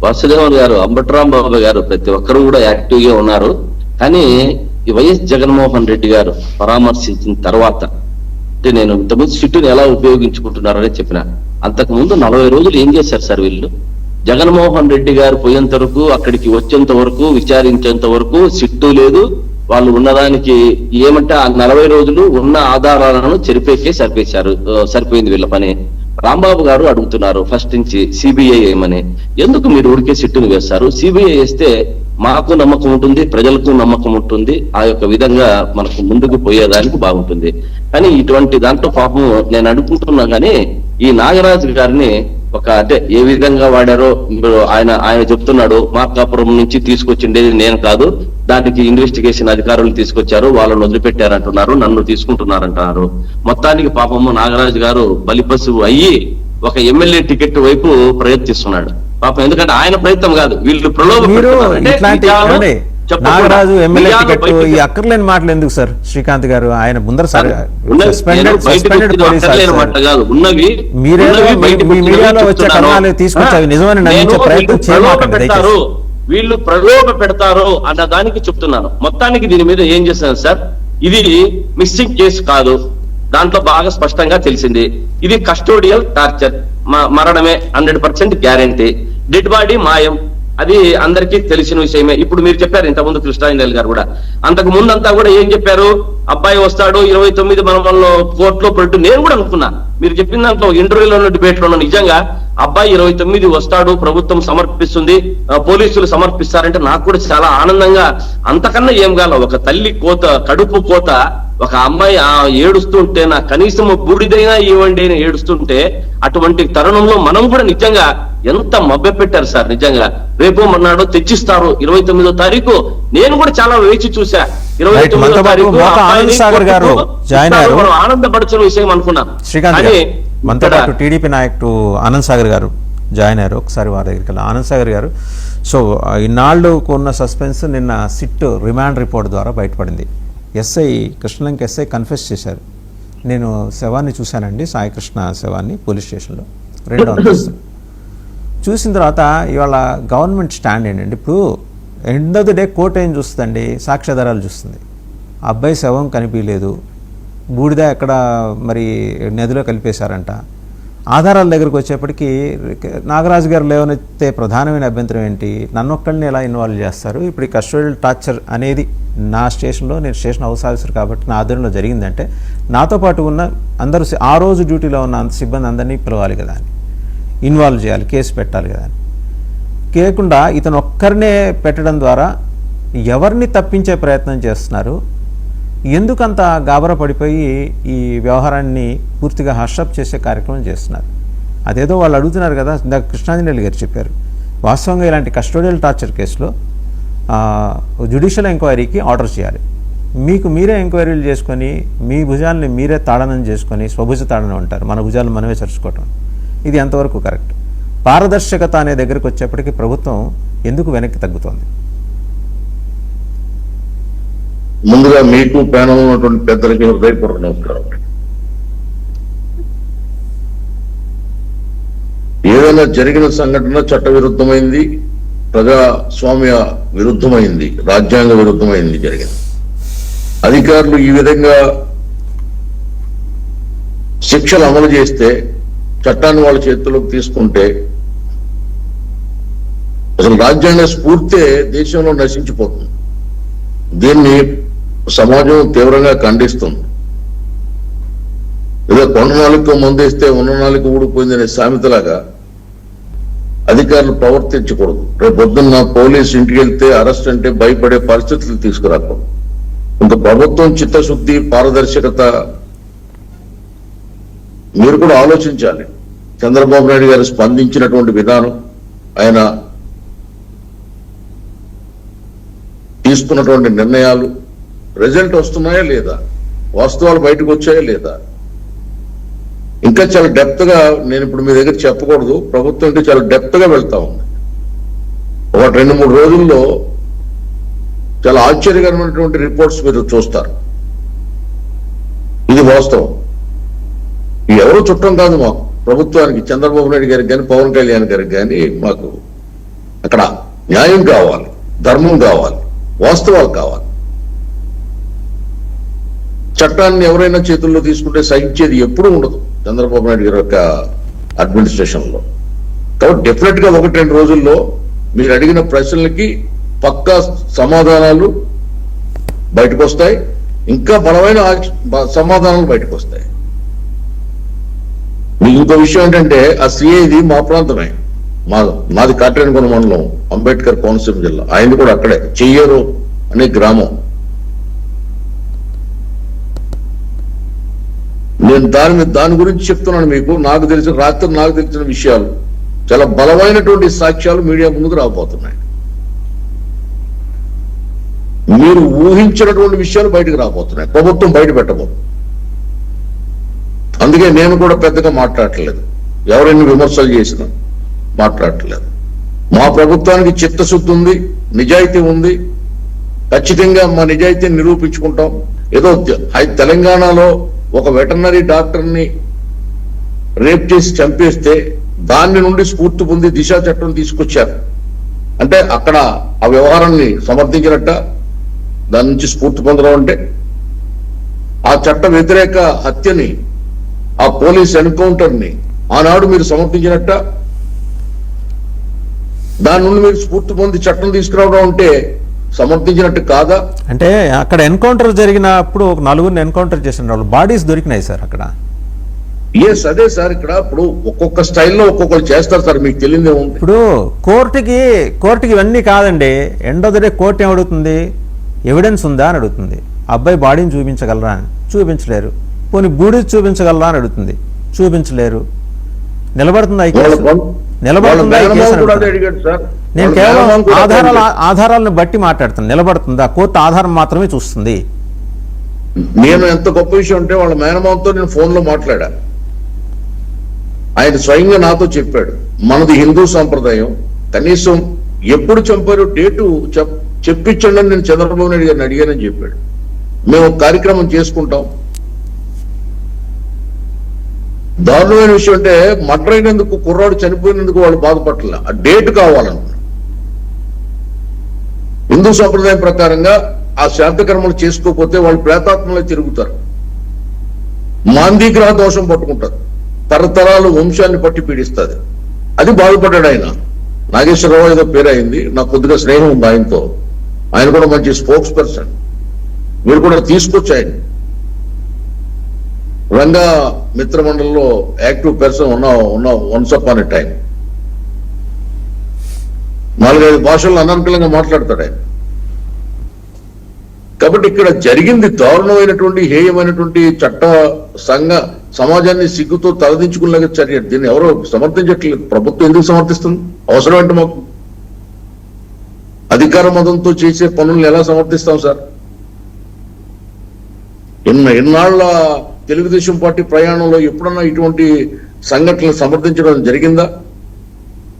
వాసుదేవన్ గారు, అంబట్రాంబాబు గారు ప్రతి ఒక్కరు కూడా యాక్టివ్ గా ఉన్నారు. కానీ ఈ వైఎస్ జగన్మోహన్ రెడ్డి గారు పరామర్శించిన తర్వాత, అంటే నేను ఇంతకుముందు సిట్టుని ఎలా ఉపయోగించుకుంటున్నారని చెప్పిన, అంతకు ముందు 40 రోజులు ఏం చేశారు సార్ వీళ్ళు? జగన్మోహన్ రెడ్డి గారు పోయేంత వరకు, అక్కడికి వచ్చేంత వరకు, విచారించేంత వరకు సిట్టు లేదు. వాళ్ళు ఉన్నదానికి ఏమంటే ఆ 40 రోజులు ఉన్న ఆధారాలను చెరిపేకే సరిపోయింది వీళ్ళ పని. రాంబాబు గారు అడుగుతున్నారు ఫస్ట్ నుంచి సిబిఐ ఏమని. ఎందుకు మీరు ఊరికే సిట్టును వేస్తారు? సిబిఐ వేస్తే మాకు నమ్మకం ఉంటుంది, ప్రజలకు నమ్మకం ఉంటుంది, ఆ యొక్క విధంగా మనకు ముందుకు పోయేదానికి బాగుంటుంది. కానీ ఇటువంటి దాంట్లో పాపం నేను అనుకుంటున్నా కానీ ఈ నాగరాజు గారిని అంటే ఏ విధంగా వాడారో ఆయన చెప్తున్నాడు, మార్కాపురం నుంచి తీసుకొచ్చిండేది నేను కాదు, దానికి ఇన్వెస్టిగేషన్ అధికారులు తీసుకొచ్చారు, వాళ్ళని వదిలిపెట్టారంటున్నారు, నన్ను తీసుకుంటున్నారంటున్నారు. మొత్తానికి పాపము నాగరాజు గారు బలిపశువు అయ్యి ఒక ఎమ్మెల్యే టికెట్ వైపు ప్రయత్నిస్తున్నాడు పాపం. ఎందుకంటే ఆయన ప్రయత్నం కాదు, వీళ్ళు మీరు ఇట్లాంటి నాగరాజు ఎమ్మెల్యే టికెట్ ఈ అక్కర్లేని మాటలు ఎందుకు సార్ శ్రీకాంత్ గారు? ఆయన ముందర సస్పెండెడ్ పోలీస్ మీడియాలో వచ్చే కథనాలు తీసుకొచ్చి అవి నిజమని నమ్మించే ప్రయత్నం చేయమాకండి. వీళ్ళు ప్రలోభ పెడతారు అన్న దానికి చెప్తున్నాను. మొత్తానికి దీని మీద ఏం చేశాను సార్, ఇది మిస్సింగ్ కేసు కాదు, దాంట్లో బాగా స్పష్టంగా తెలిసింది. ఇది కస్టోడియల్ టార్చర్, మరణమే 100% గ్యారంటీ. డెడ్ బాడీ మాయం, అది అందరికీ తెలిసిన విషయమే. ఇప్పుడు మీరు చెప్పారు ఇంతకుముందు కృష్ణాంజలి గారు కూడా, అంతకు ముందంతా కూడా ఏం చెప్పారు, అబ్బాయి వస్తాడు 29 మనలో కోర్టులో పెట్టు. నేను కూడా అనుకున్నా మీరు చెప్పిన దాంట్లో ఇంటర్వ్యూలో డిబేట్ లో నిజంగా అబ్బాయి 29 వస్తాడు, ప్రభుత్వం సమర్పిస్తుంది, పోలీసులు సమర్పిస్తారంటే నాకు కూడా చాలా ఆనందంగా, అంతకన్నా ఏం కాల. ఒక తల్లి కోత, కడుపు కోత, ఒక అమ్మాయి ఏడుస్తుంటే నా కనీసం బూడిదైనా ఇవ్వండి అని ఏడుస్తుంటే, అటువంటి తరుణంలో మనం కూడా నిజంగా ఎంత మభ్య పెట్టారు సార్. నిజంగా రేపు మన్నాడు తెచ్చిస్తారు 29వ తారీఖు. నేను కూడా చాలా వేచి చూసా. 29వ తారీఖు ఆనందపరచిన విషయం అనుకున్నాను. మనతో పాటు టీడీపీ నాయకుడు ఆనంద్ సాగర్ గారు జాయిన్ అయ్యారు. ఒకసారి వారి దగ్గరికి వెళ్ళి, ఆనంద్ సాగర్ గారు, సో ఇన్నాళ్ళు ఉన్న సస్పెన్స్ నిన్న సిట్ రిమాండ్ రిపోర్ట్ ద్వారా బయటపడింది. కృష్ణలంక ఎస్ఐ కన్ఫెస్ చేశారు, నేను శవాన్ని చూశానండి, సాయికృష్ణ శవాన్ని పోలీస్ స్టేషన్లో 2 అంతస్తులు. చూసిన తర్వాత ఇవాళ గవర్నమెంట్ స్టాండ్ ఏంటండి, ఇప్పుడు end of the day court ఏం చూస్తుందండి, సాక్ష్యాధారాలు చూస్తుంది. అబ్బాయి శవం కనిపించలేదు, బూడిద ఎక్కడ మరి నదిలో కలిపేశారంట. ఆధారాల దగ్గరకు వచ్చేప్పటికీ నాగరాజు గారు లేవనెత్తే ప్రధానమైన అభ్యంతరం ఏంటి, నన్ను ఒక్కడిని ఎలా ఇన్వాల్వ్ చేస్తారు? ఇప్పుడు ఈ కస్టోడియల్ టార్చర్ అనేది నా స్టేషన్లో, నేను స్టేషన్ హౌస్ ఆఫీసర్ కాబట్టి నా ఆధ్వర్యంలో జరిగిందంటే నాతో పాటు ఉన్న అందరూ ఆ రోజు డ్యూటీలో ఉన్న సిబ్బంది అందరినీ పిలవాలి కదా అని, ఇన్వాల్వ్ చేయాలి, కేసు పెట్టాలి కదా అని. కేకుండా ఇతను ఒక్కరినే పెట్టడం ద్వారా ఎవరిని తప్పించే ప్రయత్నం చేస్తున్నారు? ఎందుకంత గాబరా పడిపోయి ఈ వ్యవహారాన్ని పూర్తిగా హర్షప్ చేసే కార్యక్రమం చేస్తున్నారు? అదేదో వాళ్ళు అడుగుతున్నారు కదా, ఇందాక కృష్ణాంజలి గారు చెప్పారు, వాస్తవంగా ఇలాంటి కస్టోడియల్ టార్చర్ కేసులో జ్యుడిషియల్ ఎంక్వైరీకి ఆర్డర్ చేయాలి. మీకు మీరే ఎంక్వైరీలు చేసుకొని మీ భుజాలని మీరే తాడనం చేసుకొని స్వభుజ తాడనం అంటారు, మన భుజాలను మనమే చరుచుకోవటం. ఇది ఎంతవరకు కరెక్ట్? పారదర్శకత అనే దగ్గరికి వచ్చేప్పటికీ ప్రభుత్వం ఎందుకు వెనక్కి తగ్గుతోంది? ముందుగా మీకు ప్యానల్ ఉన్నటువంటి పెద్దలకి హృదయపూర్వక నమస్కారం. ఏదైనా జరిగిన సంఘటన చట్ట విరుద్ధమైంది, ప్రజాస్వామ్య విరుద్ధమైంది, రాజ్యాంగ విరుద్ధమైంది జరిగింది. అధికారులు ఈ విధంగా శిక్షలు అమలు చేస్తే, చట్టాన్ని వాళ్ళ చేతుల్లోకి తీసుకుంటే అసలు రాజ్యాంగ స్ఫూర్తే దేశంలో నశించిపోతుంది. దీన్ని సమాజం తీవ్రంగా ఖండిస్తుంది. ఏదో కొండ నాలుగు మందేస్తే ఉన్న నాలుగు ఊడిపోయిందనే సామెతలాగా అధికారులు ప్రవర్తించకూడదు. రేపు పొద్దున్న పోలీసు ఇంటికి వెళ్తే అరెస్ట్ అంటే భయపడే పరిస్థితులు తీసుకురాకూడదు. ఇంత ప్రభుత్వం చిత్తశుద్ధి, పారదర్శకత మీరు కూడా ఆలోచించాలి. చంద్రబాబు నాయుడు గారు స్పందించినటువంటి విధానం, ఆయన తీసుకున్నటువంటి నిర్ణయాలు, రిజల్ట్ వస్తున్నాయా లేదా, వాస్తవాలు బయటకు వచ్చాయా లేదా, ఇంకా చాలా డెప్త్ గా, నేను ఇప్పుడు మీ దగ్గర చెప్పకూడదు, ప్రభుత్వం ఇంకా చాలా డెప్త్ గా వెళ్తా ఉంది. ఒక 2-3 రోజుల్లో చాలా ఆశ్చర్యకరమైనటువంటి రిపోర్ట్స్ మీరు చూస్తారు. ఇది వాస్తవం. ఎవరు చుట్టం కాదు మాకు, ప్రభుత్వానికి, చంద్రబాబు నాయుడు గారికి కానీ పవన్ కళ్యాణ్ గారికి కానీ మాకు అక్కడ న్యాయం కావాలి, ధర్మం కావాలి, వాస్తవాలు కావాలి. చట్టాన్ని ఎవరైనా చేతుల్లో తీసుకుంటే సహించేది ఎప్పుడూ ఉండదు చంద్రబాబు నాయుడు గారి యొక్క అడ్మినిస్ట్రేషన్ లో. కాబట్టి డెఫినెట్ గా 1-2 రోజుల్లో మీరు అడిగిన ప్రశ్నలకి పక్కా సమాధానాలు బయటకు వస్తాయి, ఇంకా బలమైన సమాధానాలు బయటకు వస్తాయి. మీకు ఇంకో విషయం ఏంటంటే, ఆ సిఐది మా ప్రాంతమే, మాది కాట్రేనికొండ మండలం, అంబేద్కర్ కోనసీమ జిల్లా. ఆయన కూడా అక్కడే, చెయ్యేరు అనే గ్రామం. నేను దాని గురించి చెప్తున్నాను మీకు. నాకు తెలిసిన విషయాలు, చాలా బలమైనటువంటి సాక్ష్యాలు మీడియా ముందుకు రాబోతున్నాయి. మీరు ఊహించినటువంటి విషయాలు బయటకు రాబోతున్నాయి, ప్రభుత్వం బయట పెట్టబోతుంది. అందుకే నేను కూడా పెద్దగా మాట్లాడట్లేదు, ఎవరైనా విమర్శలు చేసినా మాట్లాడట్లేదు. మా ప్రభుత్వానికి చిత్తశుద్ధి ఉంది, నిజాయితీ ఉంది. ఖచ్చితంగా మా నిజాయితీని నిరూపించుకుంటాం. ఏదో తెలంగాణలో ఒక వెటర్నరీ డాక్టర్ని రేప్ చేసి చంపేస్తే దాని నుండి స్ఫూర్తి పొంది దిశ చట్టం తీసుకొచ్చారు అంటే అక్కడ ఆ వ్యవహారాన్ని సమర్థించినట్ట, దాని నుంచి స్ఫూర్తి పొందడం అంటే ఆ చట్ట వ్యతిరేక హత్యని, ఆ పోలీస్ ఎన్కౌంటర్ ని ఆనాడు మీరు సమర్థించినట్ట, దాని నుండి మీరు స్ఫూర్తి పొంది చట్టం తీసుకురావడం అంటే సమర్థించినట్టు కాదా? అంటే అక్కడ ఎన్కౌంటర్ జరిగినప్పుడు ఒక 4గురిని ఎన్కౌంటర్ చేసిన వాళ్ళు బాడీస్ దొరికినాయి సార్ అక్కడ. ఎస్, అదే సార్. ఇక్కడ ఇప్పుడు ఒక్కొక్క స్టైల్లో ఒక్కొక్కరు చేస్తారు సార్, మీకు తెలియదే ఉంది. ఇప్పుడు కోర్టుకి ఇవన్నీ కాదండి. End of the day court ఏమడుగుతుంది? ఎవిడెన్స్ ఉందా అని అడుగుతుంది. అబ్బాయి బాడీని చూపించగలరా అని, చూపించలేరు. పోనీ బూడి చూపించగలరా అని అడుగుతుంది, చూపించలేరు. నిలబడుతుందా ఈ కేసు? నిలబడుతుందా ఈ కేసు? నేను కేవలం ఆధారాలను బట్టి మాట్లాడుతాను. నిలబడుతుందా? కోర్టు ఆధారం మాత్రమే చూస్తుంది. నేను ఎంత గొప్ప విషయం అంటే, వాళ్ళ మేనమామతో నేను ఫోన్ లో మాట్లాడా. ఆయన స్వయంగా నాతో చెప్పాడు, మనది హిందూ సాంప్రదాయం, కనీసం ఎప్పుడు చంపారో డేటు చెప్పించండి అని నేను చంద్రబాబు నాయుడు గారిని అడిగానని చెప్పాడు. మేము ఒక కార్యక్రమం చేసుకుంటాం. దారుణమైన విషయం అంటే, మర్డర్ అయినందుకు, కుర్రాడు చనిపోయినందుకు వాళ్ళు బాధపడలే, ఆ డేట్ కావాలనుకున్నాడు. హిందూ సాంప్రదాయం ప్రకారంగా ఆ శాంతకర్మలు చేసుకోకపోతే వాళ్ళు ప్రేతాత్మలో తిరుగుతారు, మాందీగ్రహ దోషం పట్టుకుంటారు, తరతరాలు వంశాన్ని పట్టి పీడిస్తుంది. అది బాధపడ్డాడు ఆయన. నాగేశ్వరరావు ఏదో పేరు అయింది, నాకు కొద్దిగా స్నేహం ఉంది ఆయనతో. ఆయన కూడా మంచి స్పోక్స్ పర్సన్. మీరు కూడా తీసుకొచ్చాయండి. రంగా మిత్ర మండలిలో యాక్టివ్ పర్సన్ ఉన్న వన్స్ అపాన్ ఎ టైం. 4-5 భాషల్లో అనర్గళంగా మాట్లాడతాడు ఆయన. కాబట్టి ఇక్కడ జరిగింది దారుణమైనటువంటి, హేయమైనటువంటి చట్ట సమాజాన్ని సిగ్గుతో తలదించుకునేలాగా చర్య. దీన్ని ఎవరో సమర్థించట్లేదు. ప్రభుత్వం ఎందుకు సమర్థిస్తుంది? అవసరం అంటే మాకు అధికార మతంతో చేసే పనులను ఎలా సమర్థిస్తాం సార్? ఇన్నాళ్ల తెలుగుదేశం పార్టీ ప్రయాణంలో ఎప్పుడన్నా ఇటువంటి సంఘటనలు సమర్థించడం జరిగిందా?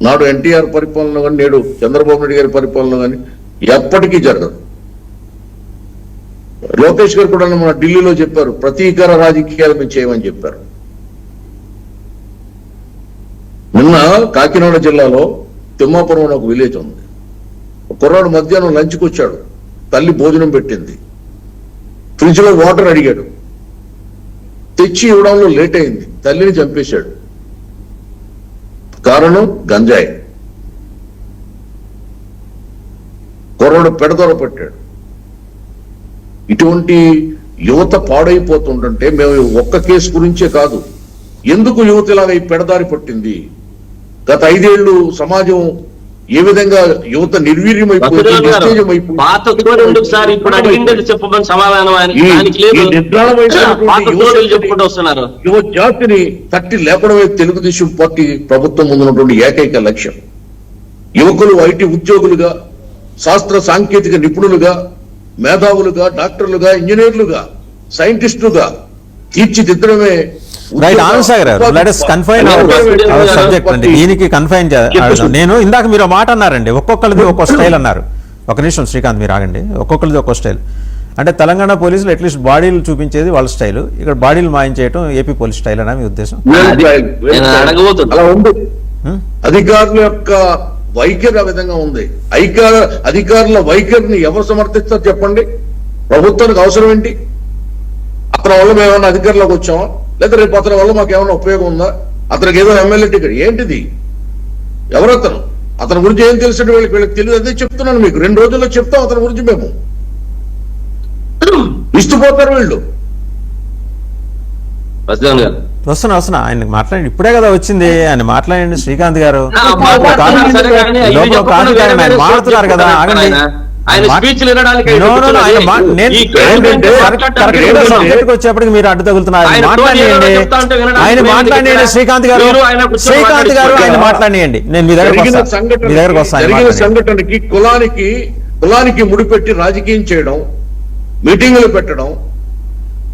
నాడు ఎన్టీఆర్ పరిపాలన కానీ, నేడు చంద్రబాబు నాయుడు గారి పరిపాలన కానీ ఎప్పటికీ జరగదు. లోకేష్ గారు కూడా మన ఢిల్లీలో చెప్పారు, ప్రతీకార రాజకీయాలు మేము చేయమని చెప్పారు. నిన్న కాకినాడ జిల్లాలో తిమ్మాపురం అని ఒక విలేజ్ ఉంది. కుర్రాడు మధ్యాహ్నం లంచ్కి వచ్చాడు, తల్లి భోజనం పెట్టింది, ఫ్రిడ్జ్ లో వాటర్ అడిగాడు, తెచ్చి ఇవ్వడంలో లేట్ అయింది, తల్లిని చంపేశాడు. కారణం గంజాయి. కుర్రాడు పెడదొర పెట్టాడు. ఇటువంటి యువత పాడైపోతుంటే మేము ఒక్క కేసు గురించే కాదు, ఎందుకు యువత ఇలాగ ఈ పెడదారి పట్టింది, గత 5 ఏళ్లు సమాజం ఏ విధంగా యువత నిర్వీర్యమైపోయింది, యువ జాతిని తట్టి లేపడమే తెలుగుదేశం పార్టీ ప్రభుత్వం ముందున్నటువంటి ఏకైక లక్ష్యం. యువకులు ఐటీ ఉద్యోగులుగా, శాస్త్ర సాంకేతిక నిపుణులుగా, మేధావులుగా, డాక్టర్లుగా, ఇంజనీర్లుగా, సైంటిస్టులుగా తీర్చిదిద్దడమే. దీనికి కన్ఫైన్ నేను ఇందాక మీరు మాట అన్నారండి, ఒక్కొక్కరిది ఒక్కో స్టైల్ అన్నారు. ఒక నిమిషం శ్రీకాంత్, మీరు ఆగండి. ఒక్కొక్కరిది ఒక్కో స్టైల్. అంటే తెలంగాణ పోలీసులు అట్లీస్ట్ బాడీలు చూపించేది వాళ్ళ స్టైల్, ఇక్కడ బాడీలు మాయం చేయడం ఏపీ పోలీస్ స్టైల్ అనే మీ ఉద్దేశం? నేను అడగబోతున్నా. అలా ఉంది. హ్మ్? అధికారుల యొక్క వైఖరి ఆ విధంగా ఉంది. అధికారుల వైఖరిని ఎవరు సమర్థిస్తారు చెప్పండి? ప్రభుత్వానికి అవసరం ఏంటి? అతని వల్ల మేము ఏమన్నా అధికారంలోకి వచ్చామా, లేదా రేపు అతని వల్ల మాకు ఏమైనా ఉపయోగం ఉందా? అతనికి ఏదో ఎమ్మెల్యే టికెట్ ఏంటిది? ఎవరు అతని గురించి ఏం తెలిసిన వీళ్ళకి తెలియదు. అదే చెప్తున్నాను మీకు, 2 రోజుల్లో చెప్తాం అతని గురించి. మేము ఇష్టపోతారు వీళ్ళు. ప్రధాని గారు వస్తున్నా ఆయన మాట్లాడండి, ఇప్పుడే కదా వచ్చింది ఆయన మాట్లాడండి. శ్రీకాంత్ గారు మాట్లాడుతున్నారు కదా, ఆగండి. వచ్చేప్పటికి మీరు అడ్డు తగులుతున్నారు. మాట్లాడండి, ఆయన మాట్లాడండి. శ్రీకాంత్ గారు ఆయన మాట్లాడండి. నేను మీ దగ్గరకు వస్తాను. సంఘటనకి కులానికి ముడిపెట్టి రాజకీయం చేయడం, మీటింగులు పెట్టడం,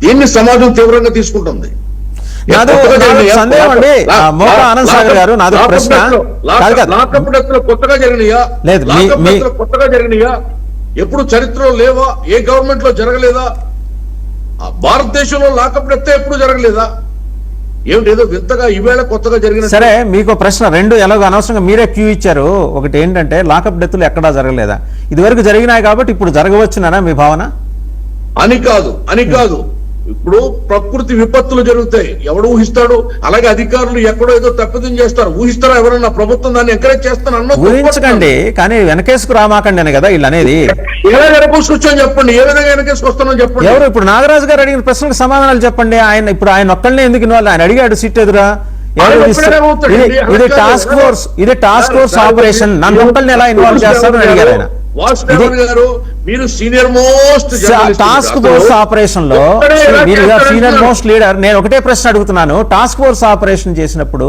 దీన్ని సమాజం తీవ్రంగా తీసుకుంటుంది. సందేహం అండి. మోకా ఆనంద్ సాగర్ గారు, నాది ప్రశ్న. కొత్తగా జరిగినాయా? లేదు, కొత్తగా జరిగినాయా? ఎప్పుడు చరిత్రలో లేవా? ఏ గవర్నమెంట్ లో జరగలేదా? భారతదేశంలో లాకప్ డెత్ ఎప్పుడు జరగలేదా? ఏమిటి ఏదో వింతగా ఈవేళ కొత్తగా జరిగిన? సరే, మీకు ప్రశ్న 2 ఎలాగో అనవసరంగా మీరే క్యూ ఇచ్చారు. ఒకటి ఏంటంటే లాకప్ డెత్లు ఎక్కడా జరగలేదా? ఇదివరకు జరిగినాయి కాబట్టి ఇప్పుడు జరగవచ్చునా మీ భావన? అని కాదు. ఇప్పుడు ప్రకృతి విపత్తులు జరుగుతాయి, ఎవడు ఊహిస్తాడు? అలాగే అధికారులు ఎక్కడో ఏదో తప్పిదం చేస్తారు, ఊహిస్తారా ఎవరన్నా? ప్రభుత్వం దాన్ని ఎంకరేజ్ చేస్తాను అన్న ఊహించకండి, కానీ వెనకేసుకు రామాకండి అని కదా వీళ్ళు అనేది. ఎలా వెనకేసుకొచ్చాను చెప్పండి, ఏ విధంగా వెనకేసుకొస్తానో చెప్పండి. ఎవరు ఇప్పుడు నాగరాజు గారు అడిగిన ప్రశ్నలకు సమాధానాలు చెప్పండి. ఆయన ఒక్కళ్ళనే ఎందుకు ఇన్వాల్వ్? ఆయన అడిగాడు సీట్ ఎదురా. ఇది టాస్క్ ఫోర్స్ ఆపరేషన్, నన్ను ఒక్కళ్ళని ఎలా ఇన్వాల్వ్ చేస్తారని అడిగారు ఆయన. మీరు senior most task force operation లో సీనియర్ మోస్ట్ లీడర్. నేను ఒకటే ప్రశ్న అడుగుతున్నాను. టాస్క్ ఫోర్స్ ఆపరేషన్ చేసినప్పుడు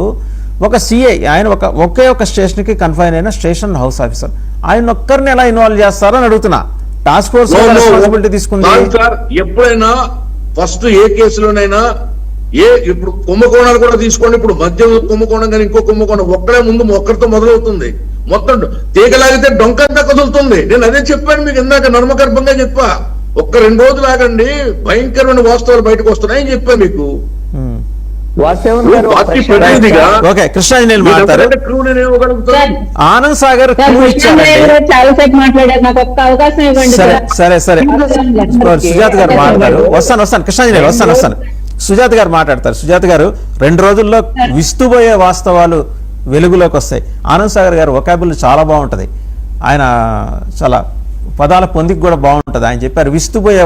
ఒక సిఐ, ఆయన ఒకే ఒక స్టేషన్ కి కన్ఫైన్ అయిన స్టేషన్ హౌస్ ఆఫీసర్, ఆయన ఒక్కరిని ఎలా ఇన్వాల్వ్ చేస్తారని అడుగుతున్నా. టాస్క్ ఫోర్స్ రెస్పాన్సిబిలిటీ తీసుకుంది. ఎప్పుడైనా ఫస్ట్ ఏ కేసులోనైనా ఇప్పుడు కుంభకోణాలు కూడా తీసుకోండి. ఇప్పుడు మద్యం కుంభకోణం కానీ ఇంకో కుంభకోణం ఒక్కడే ముందు ఒక్కరితో మొదలవుతుంది. మొత్తం తీగలాగితే డొంకంతా కదులుతుంది. నేను అదే చెప్పాను మీకు ఇందాక, నర్మగర్భంగా చెప్పా. 1-2 రోజులు ఆగండి, భయంకరమైన వాస్తవాలు బయటకు వస్తున్నాయని చెప్పా మీకు. కృష్ణాంజనేయులు మాట్లాడతారు. ఆనంద్ సాగర్ చాలాసేపు మాట్లాడారు, నాకు ఒక్క అవకాశం ఇవ్వండి. సరే సుజాత గారు మాట్లాడతారు. వస్తాను. కృష్ణాంజనేయులు వస్తాను. సుజాత గారు మాట్లాడతారు. సుజాత గారు, 2 రోజుల్లో విస్తుపోయే వాస్తవాలు వెలుగులోకి వస్తాయి. ఆనంద్ సాగర్ గారు వొకాబులరీ చాలా బాగుంటది, ఆయన చాలా పదాల పొందిక కూడా బాగుంటది. ఆయన చెప్పారు విస్తుపోయే